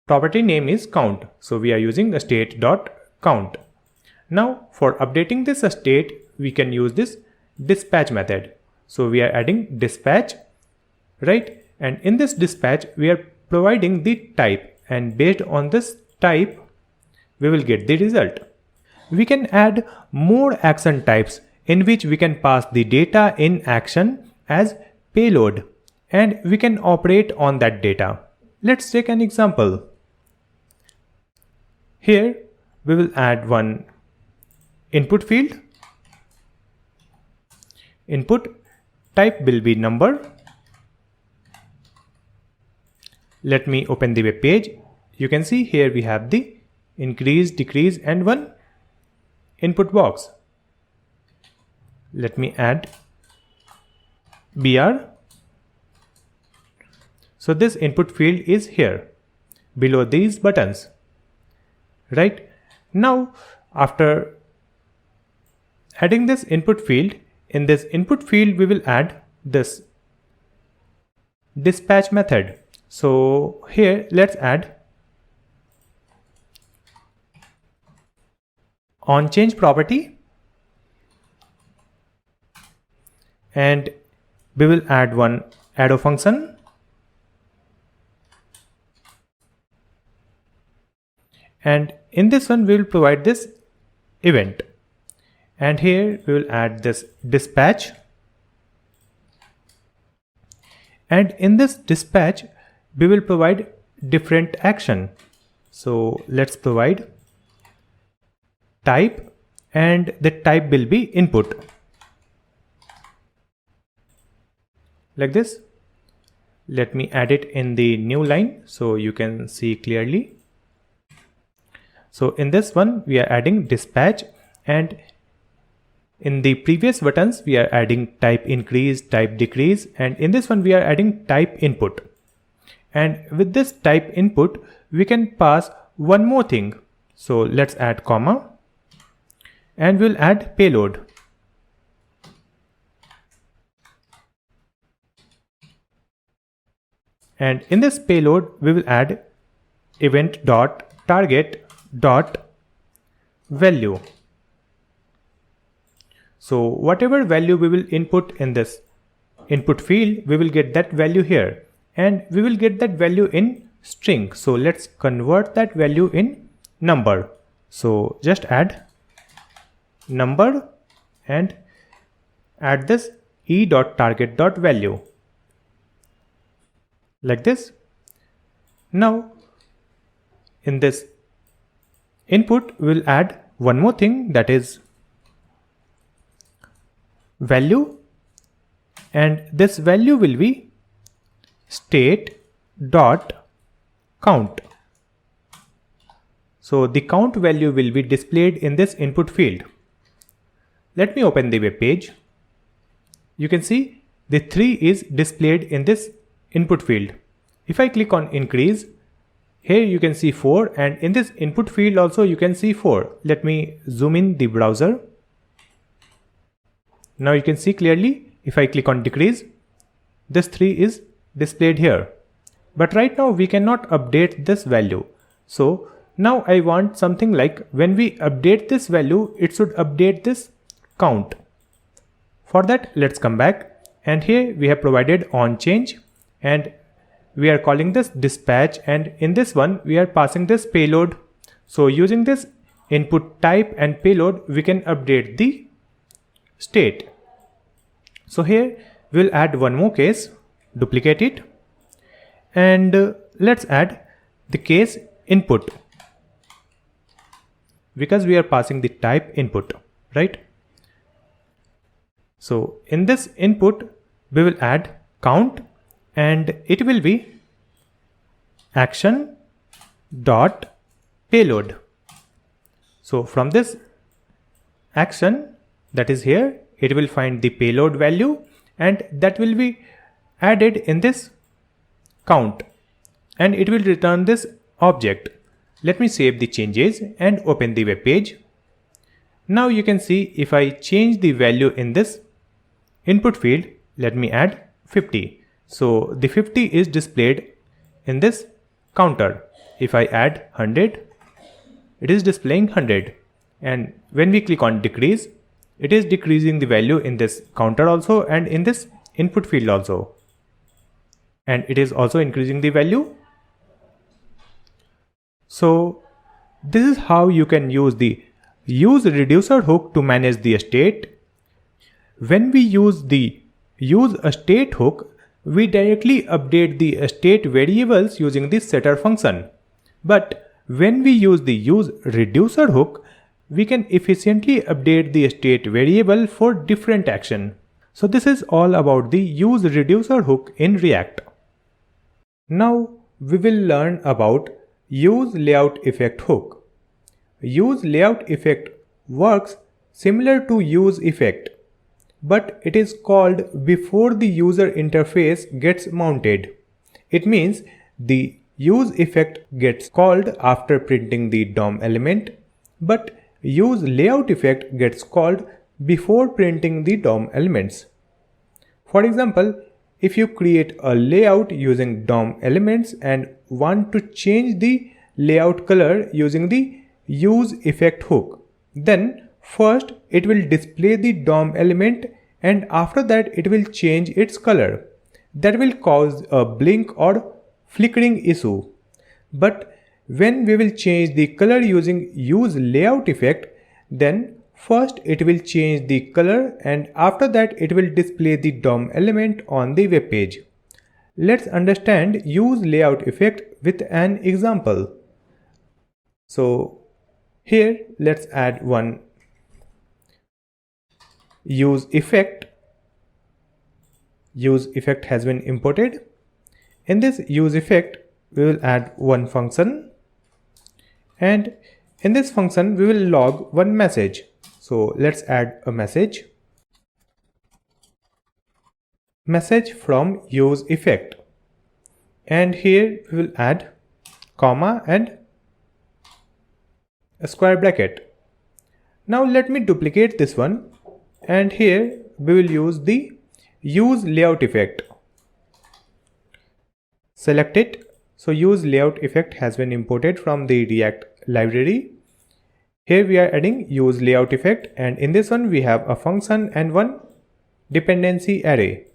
property name is count. So we are using a state.count. Now for updating this state, we can use this dispatch method. So we are adding dispatch, right? And in this dispatch, we are providing the type, and based on this type, we will get the result. We can add more action types in which we can pass the data in action as payload and we can operate on that data. Let's take an example. Here we will add one input field. Input type will be number. Let me open the web page. You can see here we have the increase, decrease and one input box. Let me add BR. So this input field is here below these buttons, right? Now after adding this input field, in this input field we will add this dispatch method. So here let's add onChange property and we will add one arrow function. And in this one we will provide this event. And here we will add this dispatch. And in this dispatch we will provide different action. So let's provide type and the type will be input. Like this. Let me add it in the new line so you can see clearly. So in this one we are adding dispatch and in the previous buttons we are adding type increase, type decrease and in this one we are adding type input. And with this type input we can pass one more thing. So let's add comma and we'll add payload. And in this payload we will add event.target.value. So whatever value we will input in this input field, we will get that value here and we will get that value in string. So let's convert that value in number. So just add number and add this e.target.value like this. Now in this input we will add one more thing, that is value, and this value will be state.count. So the count value will be displayed in this input field. Let me open the web page. You can see the 3 is displayed in this input field. If I click on increase, here you can see 4 and in this input field also you can see 4. Let me zoom in the browser. Now you can see clearly if I click on decrease, this 3 is displayed here. But right now we cannot update this value. So now I want something like when we update this value, it should update this count. For that, let's come back and here we have provided onChange and we are calling this dispatch, and in this one we are passing this payload. So using this input type and payload, we can update the state. So here we'll add one more case, duplicate it, and let's add the case input because we are passing the type input, right? So in this input we will add count and it will be action dot payload. So from this action that is here, it will find the payload value and that will be added in this count and it will return this object. Let me save the changes and open the web page. Now you can see if I change the value in this input field, let me add 50. So the 50 is displayed in this counter. If I add 100, it is displaying 100. And when we click on decrease, it is decreasing the value in this counter also and in this input field also. And it is also increasing the value. So this is how you can use the useReducer hook to manage the state. When we use the useState hook, we directly update the state variables using the setter function. But when we use the useReducer hook, we can efficiently update the state variable for different action. So this is all about the useReducer hook in React. Now we will learn about useLayoutEffect hook. useLayoutEffect works similar to useEffect, but it is called before the user interface gets mounted. It means the useEffect gets called after printing the DOM element, but useLayoutEffect gets called before printing the DOM elements. For example, if you create a layout using DOM elements and want to change the layout color using the useEffect hook, then first it will display the DOM element and after that it will change its color. That will cause a blink or flickering issue. But when we will change the color using useLayoutEffect, then first it will change the color and after that it will display the DOM element on the web page. Let's understand useLayoutEffect with an example. So here let's add one useEffect. useEffect has been imported. In this useEffect, we will add one function, and in this function we will log one message. So let's add a message from useEffect, and here we will add comma and a square bracket. Now let me duplicate this one, and here we will use the useLayoutEffect. Select it. So useLayoutEffect has been imported from the React library. Here we are adding useLayoutEffect, and in this one we have a function and one dependency array,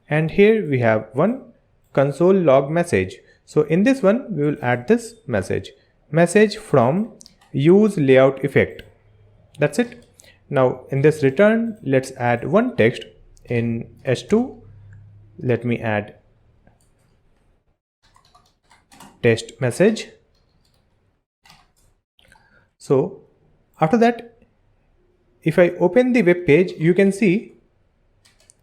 and here we have one console log message. So in this one we will add this message from useLayoutEffect. That's it. Now in this return, let's add one text in h2. Let me add test message. So after that, if I open the web page, you can see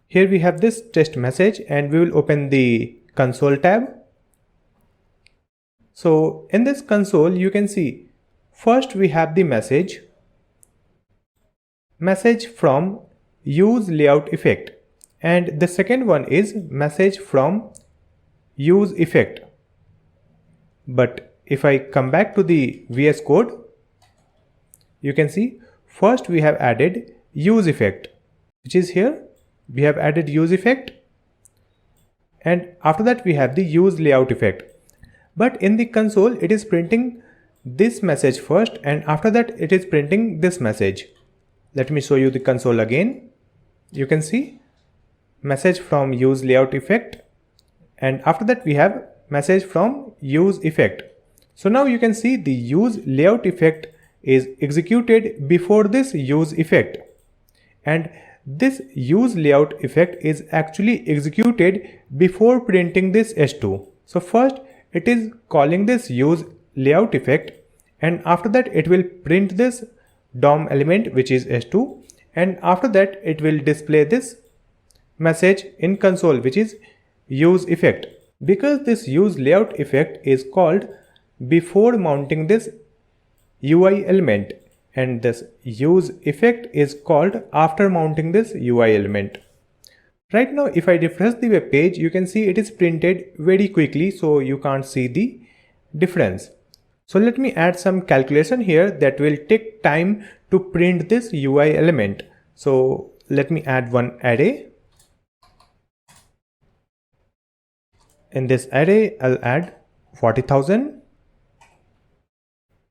here we have this test message, and we will open the console tab. So in this console, you can see first we have the message from useLayoutEffect, and the second one is message from useEffect. But if I come back to the VS Code, you can see first we have added useEffect, which is here. We have added useEffect, and after that we have the useLayoutEffect. But in the console it is printing this message first, and after that it is printing this message. Let me show you the console again. You can see message from useLayoutEffect, and after that we have message from useEffect. So now you can see the useLayoutEffect is executed before this useEffect, and this useLayoutEffect is actually executed before printing this h2. So first it is calling this useLayoutEffect, and after that it will print this DOM element, which is h2, and after that it will display this message in console, which is useEffect. Because this useLayoutEffect is called before mounting this UI element, and this useEffect is called after mounting this UI element. Right now, if I refresh the web page, you can see it is printed very quickly, so you can't see the difference. So let me add some calculation here that will take time to print this UI element. So let me add one array. In this array, I'll add 40,000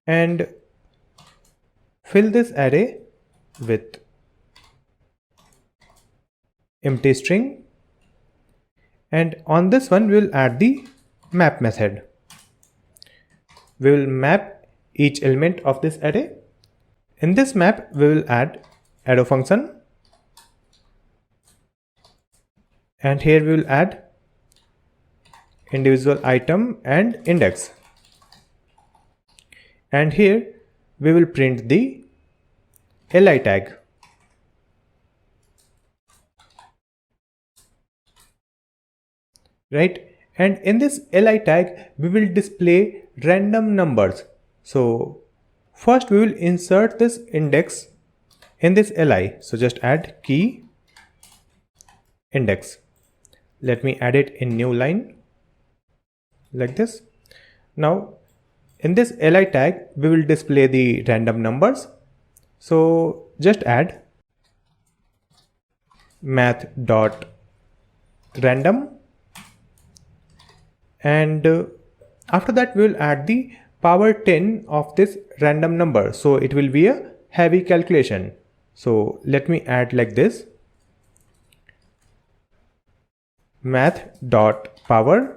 and fill this array with empty string, and on this one we will add the map method. We will map each element of this array. In this map we will add arrow function, and here we will add individual item and index, and here we will print the li tag. Right, and in this li tag we will display random numbers. So first we will insert this index in this li, so just add key index. Let me add it in new line like this. Now in this li tag we will display the random numbers, so just add math.random, and after that we will add the power 10 of this random number, so it will be a heavy calculation. So let me add like this, math.power,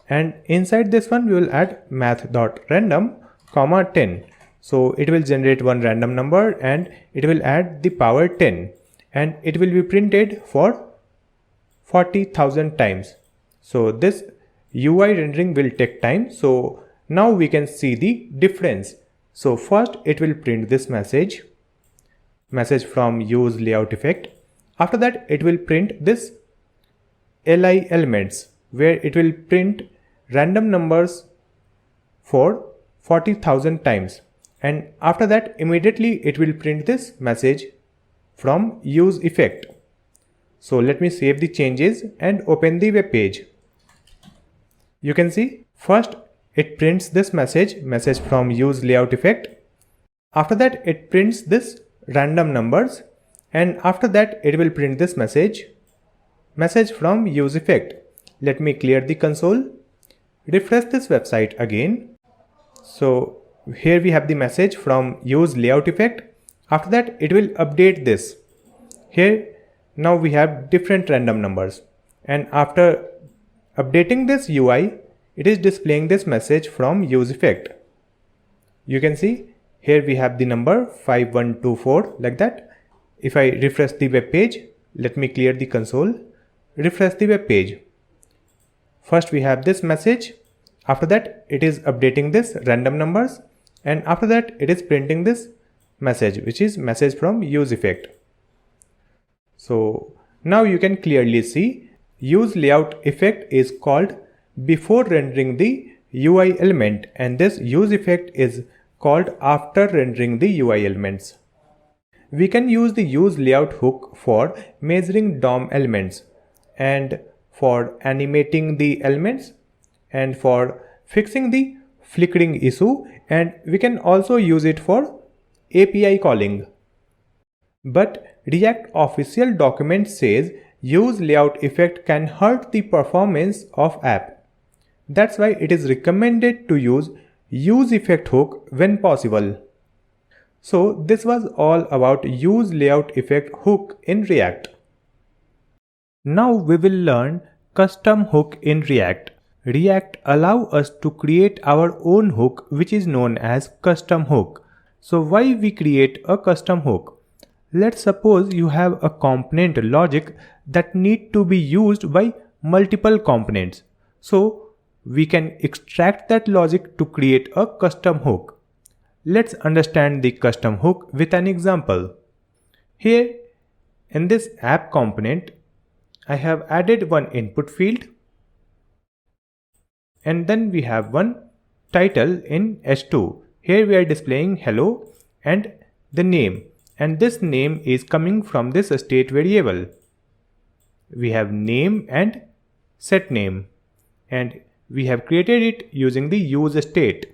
and inside this one we will add math.random, comma 10. So it will generate one random number and it will add the power 10, and it will be printed for 40,000 times. So this UI rendering will take time. So now we can see the difference. So first it will print this message from useLayoutEffect. After that it will print this li elements, where it will print random numbers for 40,000 times, and after that immediately it will print this message from useEffect. So let me save the changes and open the web page. You can see first it prints this message from useLayoutEffect. After that it prints this random numbers, and after that it will print this message from useEffect. Let me clear the console, refresh this website again. So here we have the message from useLayoutEffect. After that it will update this. Here now we have different random numbers, and after updating this UI it is displaying this message from useEffect. You can see here we have the number 5124 like that. If I refresh the web page, let me clear the console, refresh the web page. First we have this message, after that it is updating this random numbers, and after that it is printing this message, which is message from useEffect. So now you can clearly see useLayoutEffect is called before rendering the UI element, and this useEffect is called after rendering the UI elements. We can use the useLayout hook for measuring DOM elements, and for animating the elements, and for fixing the flickering issue, and we can also use it for API calling. But React official document says useLayoutEffect can hurt the performance of app. That's why it is recommended to use useEffect hook when possible. So this was all about useLayoutEffect hook in React. Now we will learn custom hook in React. React allow us to create our own hook, which is known as custom hook. So why we create a custom hook? Let's suppose you have a component logic that need to be used by multiple components. So we can extract that logic to create a custom hook. Let's understand the custom hook with an example. Here in this app component, I have added one input field, and then we have one title in h2. Here we are displaying hello and the name, and this name is coming from this state variable. We have name and set name, and we have created it using the useState.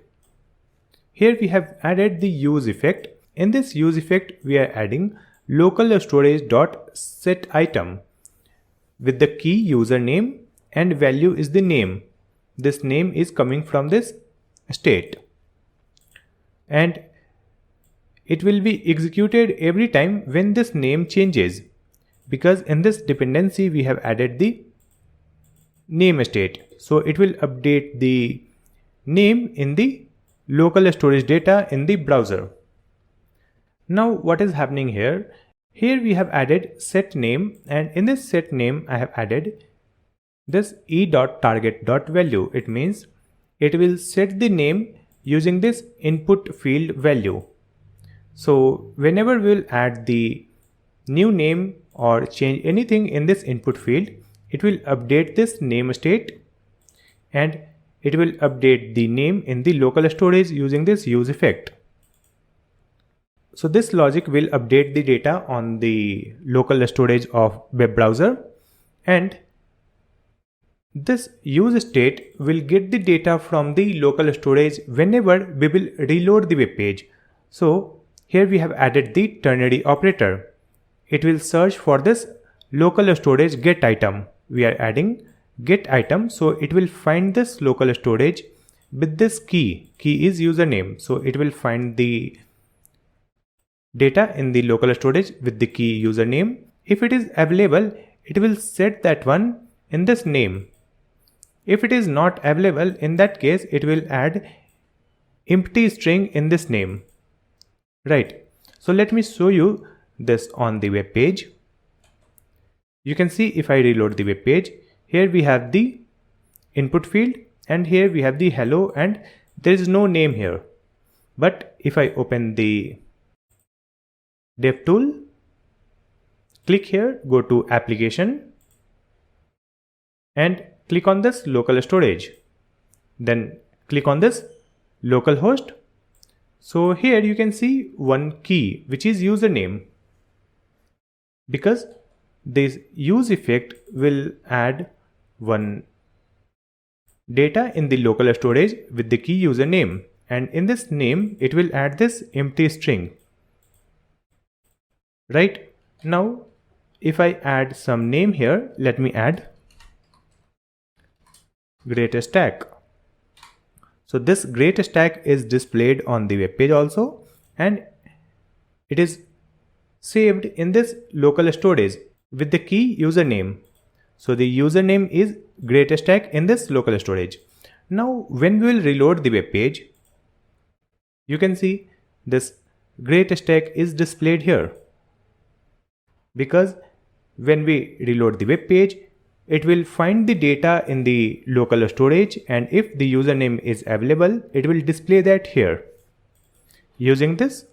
Here we have added the useEffect. In this useEffect we are adding local storage dot set item with the key username, and value is the name. This name is coming from this state, and it will be executed every time when this name changes, because in this dependency we have added the name state. So it will update the name in the local storage data in the browser. Now what is happening here? Here we have added set name, and in this set name I have added this e.target.value. It means it will set the name using this input field value. So whenever we will add the new name or change anything in this input field, it will update this name state and it will update the name in the local storage using this useEffect. So this logic will update the data on the local storage of web browser, and this useState will get the data from the local storage whenever we will reload the web page. So here we have added the ternary operator. It will search for this local storage get item. We are adding get item, so it will find this local storage with this key. Key is username, so it will find the data in the local storage with the key username. If it is available, it will set that one in this name. If it is not available, in that case it will add empty string in this name. Right. So let me show you this on the web page. You can see if I reload the web page, here we have the input field and here we have the hello, and there is no name here. But if I open the DevTool, click here, go to application and click on this local storage. Then click on this localhost. So here you can see one key which is username, because this useEffect will add one data in the local storage with the key username, and in this name it will add this empty string. Right. Now if I add some name here, let me add great stack. So this great stack is displayed on the web page also, and it is saved in this local storage with the key username. So the username is great stack in this local storage. Now when we will reload the web page, you can see this great stack is displayed here, because when we reload the web page, it will find the data in the local storage, and if the username is available, it will display that here using this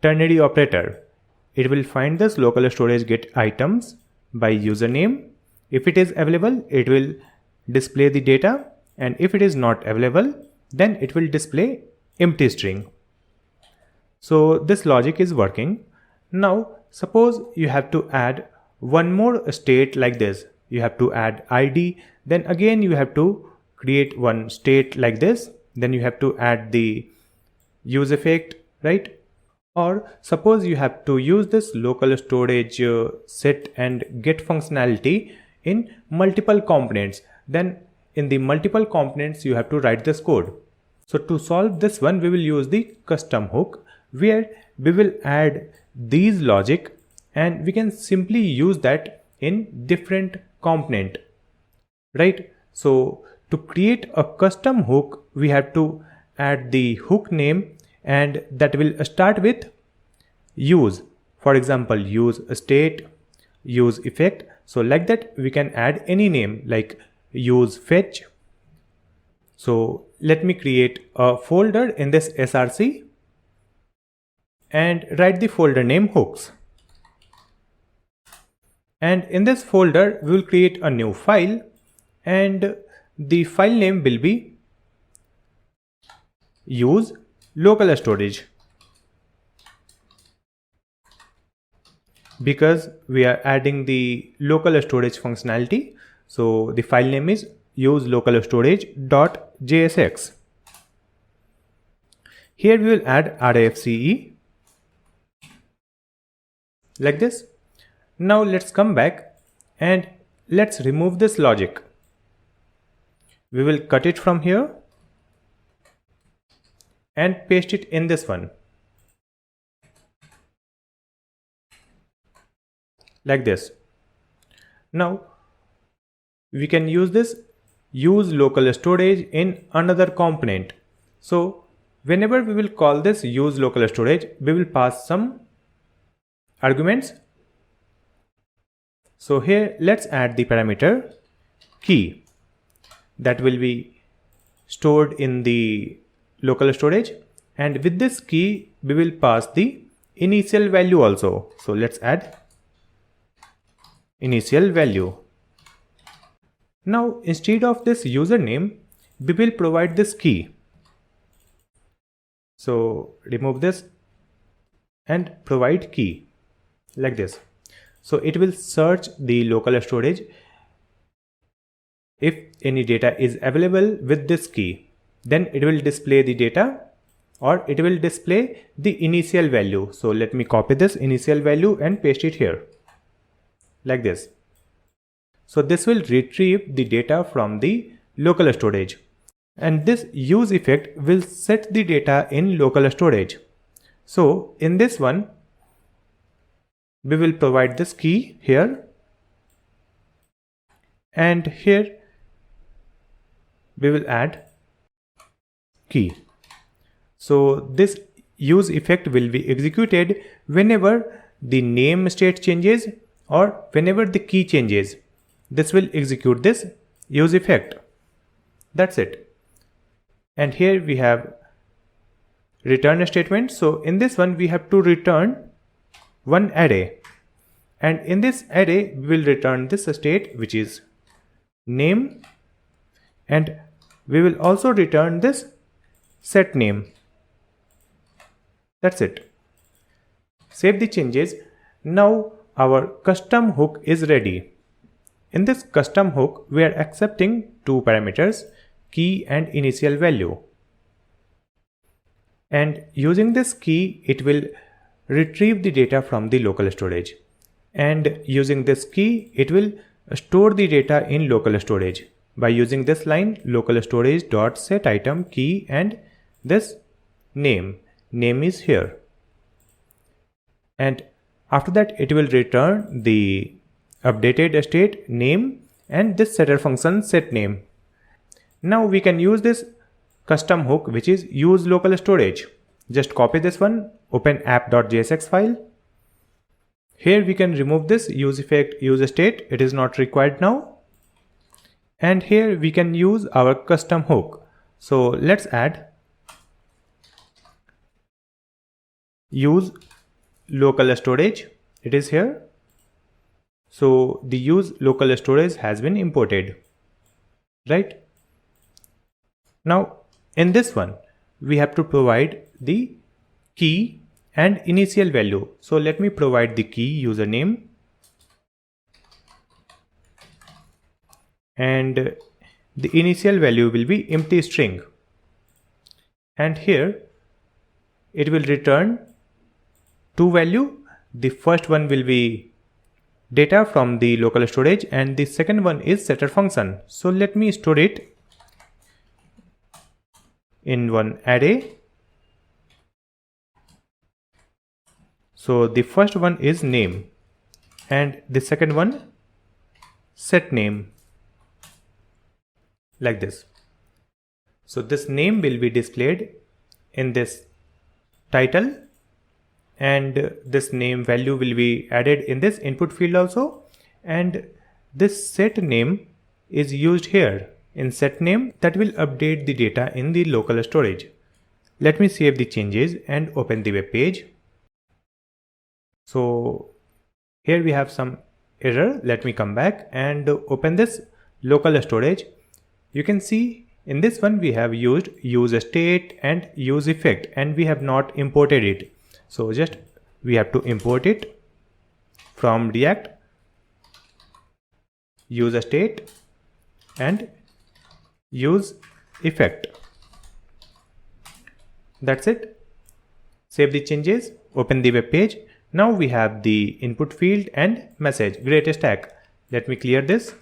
ternary operator. It will find this local storage get items by username. If it is available, it will display the data, and if it is not available, then it will display empty string. So this logic is working. Now suppose you have to add one more state like this. You have to add ID, then again you have to create one state like this, then you have to add the useEffect, right? Or suppose you have to use this local storage set and get functionality in multiple components, then in the multiple components you have to write this code. So to solve this one, we will use the custom hook, where we will add these logic and we can simply use that in different component, right? So to create a custom hook, we have to add the hook name, and that will start with use. For example, useState, useEffect. So like that we can add any name like useFetch. So let me create a folder in this src and write the folder name hooks. And in this folder we will create a new file, and the file name will be use local storage, because we are adding the local storage functionality. So the file name is use local storage.jsx. Here we will add RFCE like this. Now let's come back and let's remove this logic. We will cut it from here and paste it in this one like this. Now we can use this use local storage in another component. So whenever we will call this use local storage, we will pass some arguments. So here let's add the parameter key that will be stored in the local storage, and with this key we will pass the initial value also. So let's add initial value. Now instead of this username, we will provide this key. So remove this and provide key like this. So it will search the local storage if any data is available with this key. Then it will display the data, or it will display the initial value. So let me copy this initial value and paste it here like this. So this will retrieve the data from the local storage, and this useEffect will set the data in local storage. So in this one, we will provide this key here, and here we will add key. So this useEffect will be executed whenever the name state changes or whenever the key changes. This will execute this useEffect. That's it. And here we have return statement. So in this one we have to return one array, and in this array we will return this state, which is name, and we will also return this set name. That's it. Save the changes. Now our custom hook is ready. In this custom hook, we are accepting two parameters, key and initial value. And using this key, it will retrieve the data from the local storage. And using this key, it will store the data in local storage by using this line local storage dot set item key and this name. Name is here. And after that, it will return the updated state name and this setter function set name. Now we can use this custom hook, which is use local storage. Just copy this one, open app.jsx file. Here we can remove this useEffect useState. It is not required now. And here we can use our custom hook. So let's add use local storage. It is here. So the use local storage has been imported, right? Now in this one, we have to provide the key and initial value. So let me provide the key username, and the initial value will be empty string. And here it will return two values. The first one will be data from the local storage, and the second one is setter function. So let me store it in one array. So the first one is name and the second one set name, like this. So this name will be displayed in this title, and this name value will be added in this input field also, and this set name is used here in set name that will update the data in the local storage. Let me save the changes and open the web page. So here we have some error. Let me come back and open this local storage. You can see in this one we have used useState and useEffect, and we have not imported it. So just we have to import it from React, useState and useEffect. That's it. Save the changes, open the web page. Now we have the input field and message great stack. Let me clear this.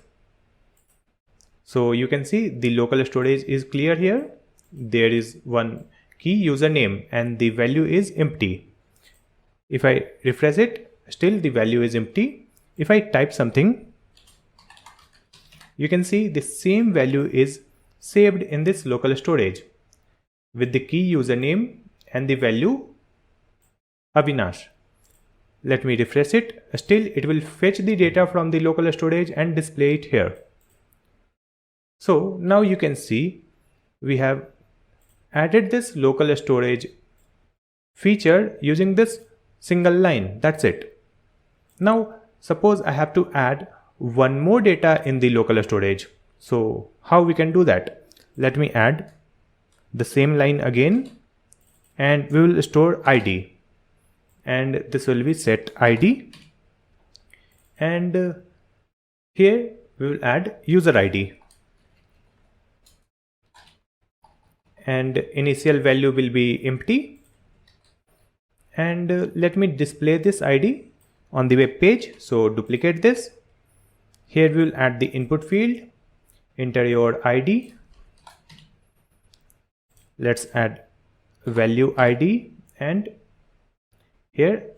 So you can see the local storage is clear here. There is one key username and the value is empty. If I refresh it, still the value is empty. If I type something, you can see the same value is saved in this local storage with the key username and the value Avinash. Let me refresh it. Still, it will fetch the data from the local storage and display it here. So now you can see we have added this local storage feature using this single line. That's it. Now suppose I have to add one more data in the local storage. So how we can do that? Let me add the same line again, and we will store ID, and this will be set ID, and here we will add user ID, and initial value will be empty, and let me display this ID on the web page. So duplicate this. Here we will add the input field, enter your ID. Let's add value ID, and here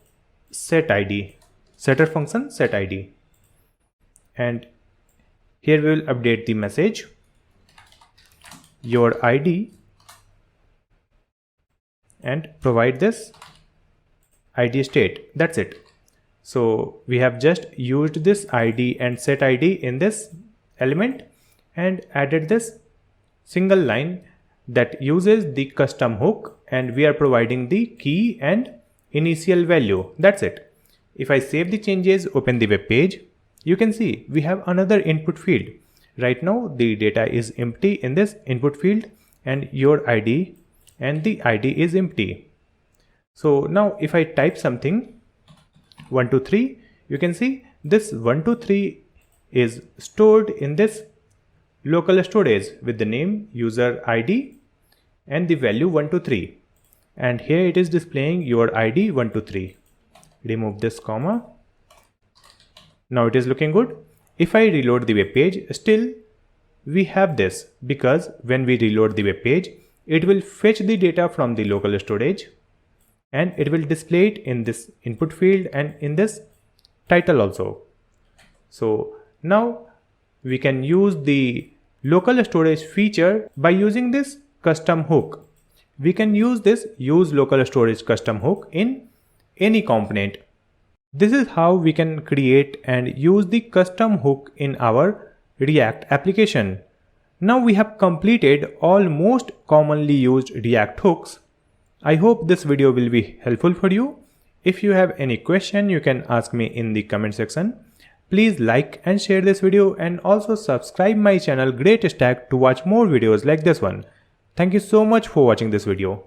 set ID, setter function set ID, and here we will update the message your ID and provide this ID state. That's it. So we have just used this ID and set ID in this element and added this single line that uses the custom hook, and we are providing the key and initial value. That's it. If I save the changes, open the web page, you can see we have another input field. Right now the data is empty in this input field and your ID, and the ID is empty. So now if I type something 123, you can see this 123 is stored in this local storage with the name user ID and the value 123, and here it is displaying your ID 123. Remove this comma. Now it is looking good. If I reload the web page, still we have this, because when we reload the web page, it will fetch the data from the local storage and it will display it in this input field and in this title also. So now we can use the local storage feature by using this custom hook. We can use this use local storage custom hook in any component. This is how we can create and use the custom hook in our React application. Now we have completed all most commonly used React hooks. I hope this video will be helpful for you. If you have any question, you can ask me in the comment section. Please like and share this video, and also subscribe my channel GreatStack to watch more videos like this one. Thank you so much for watching this video.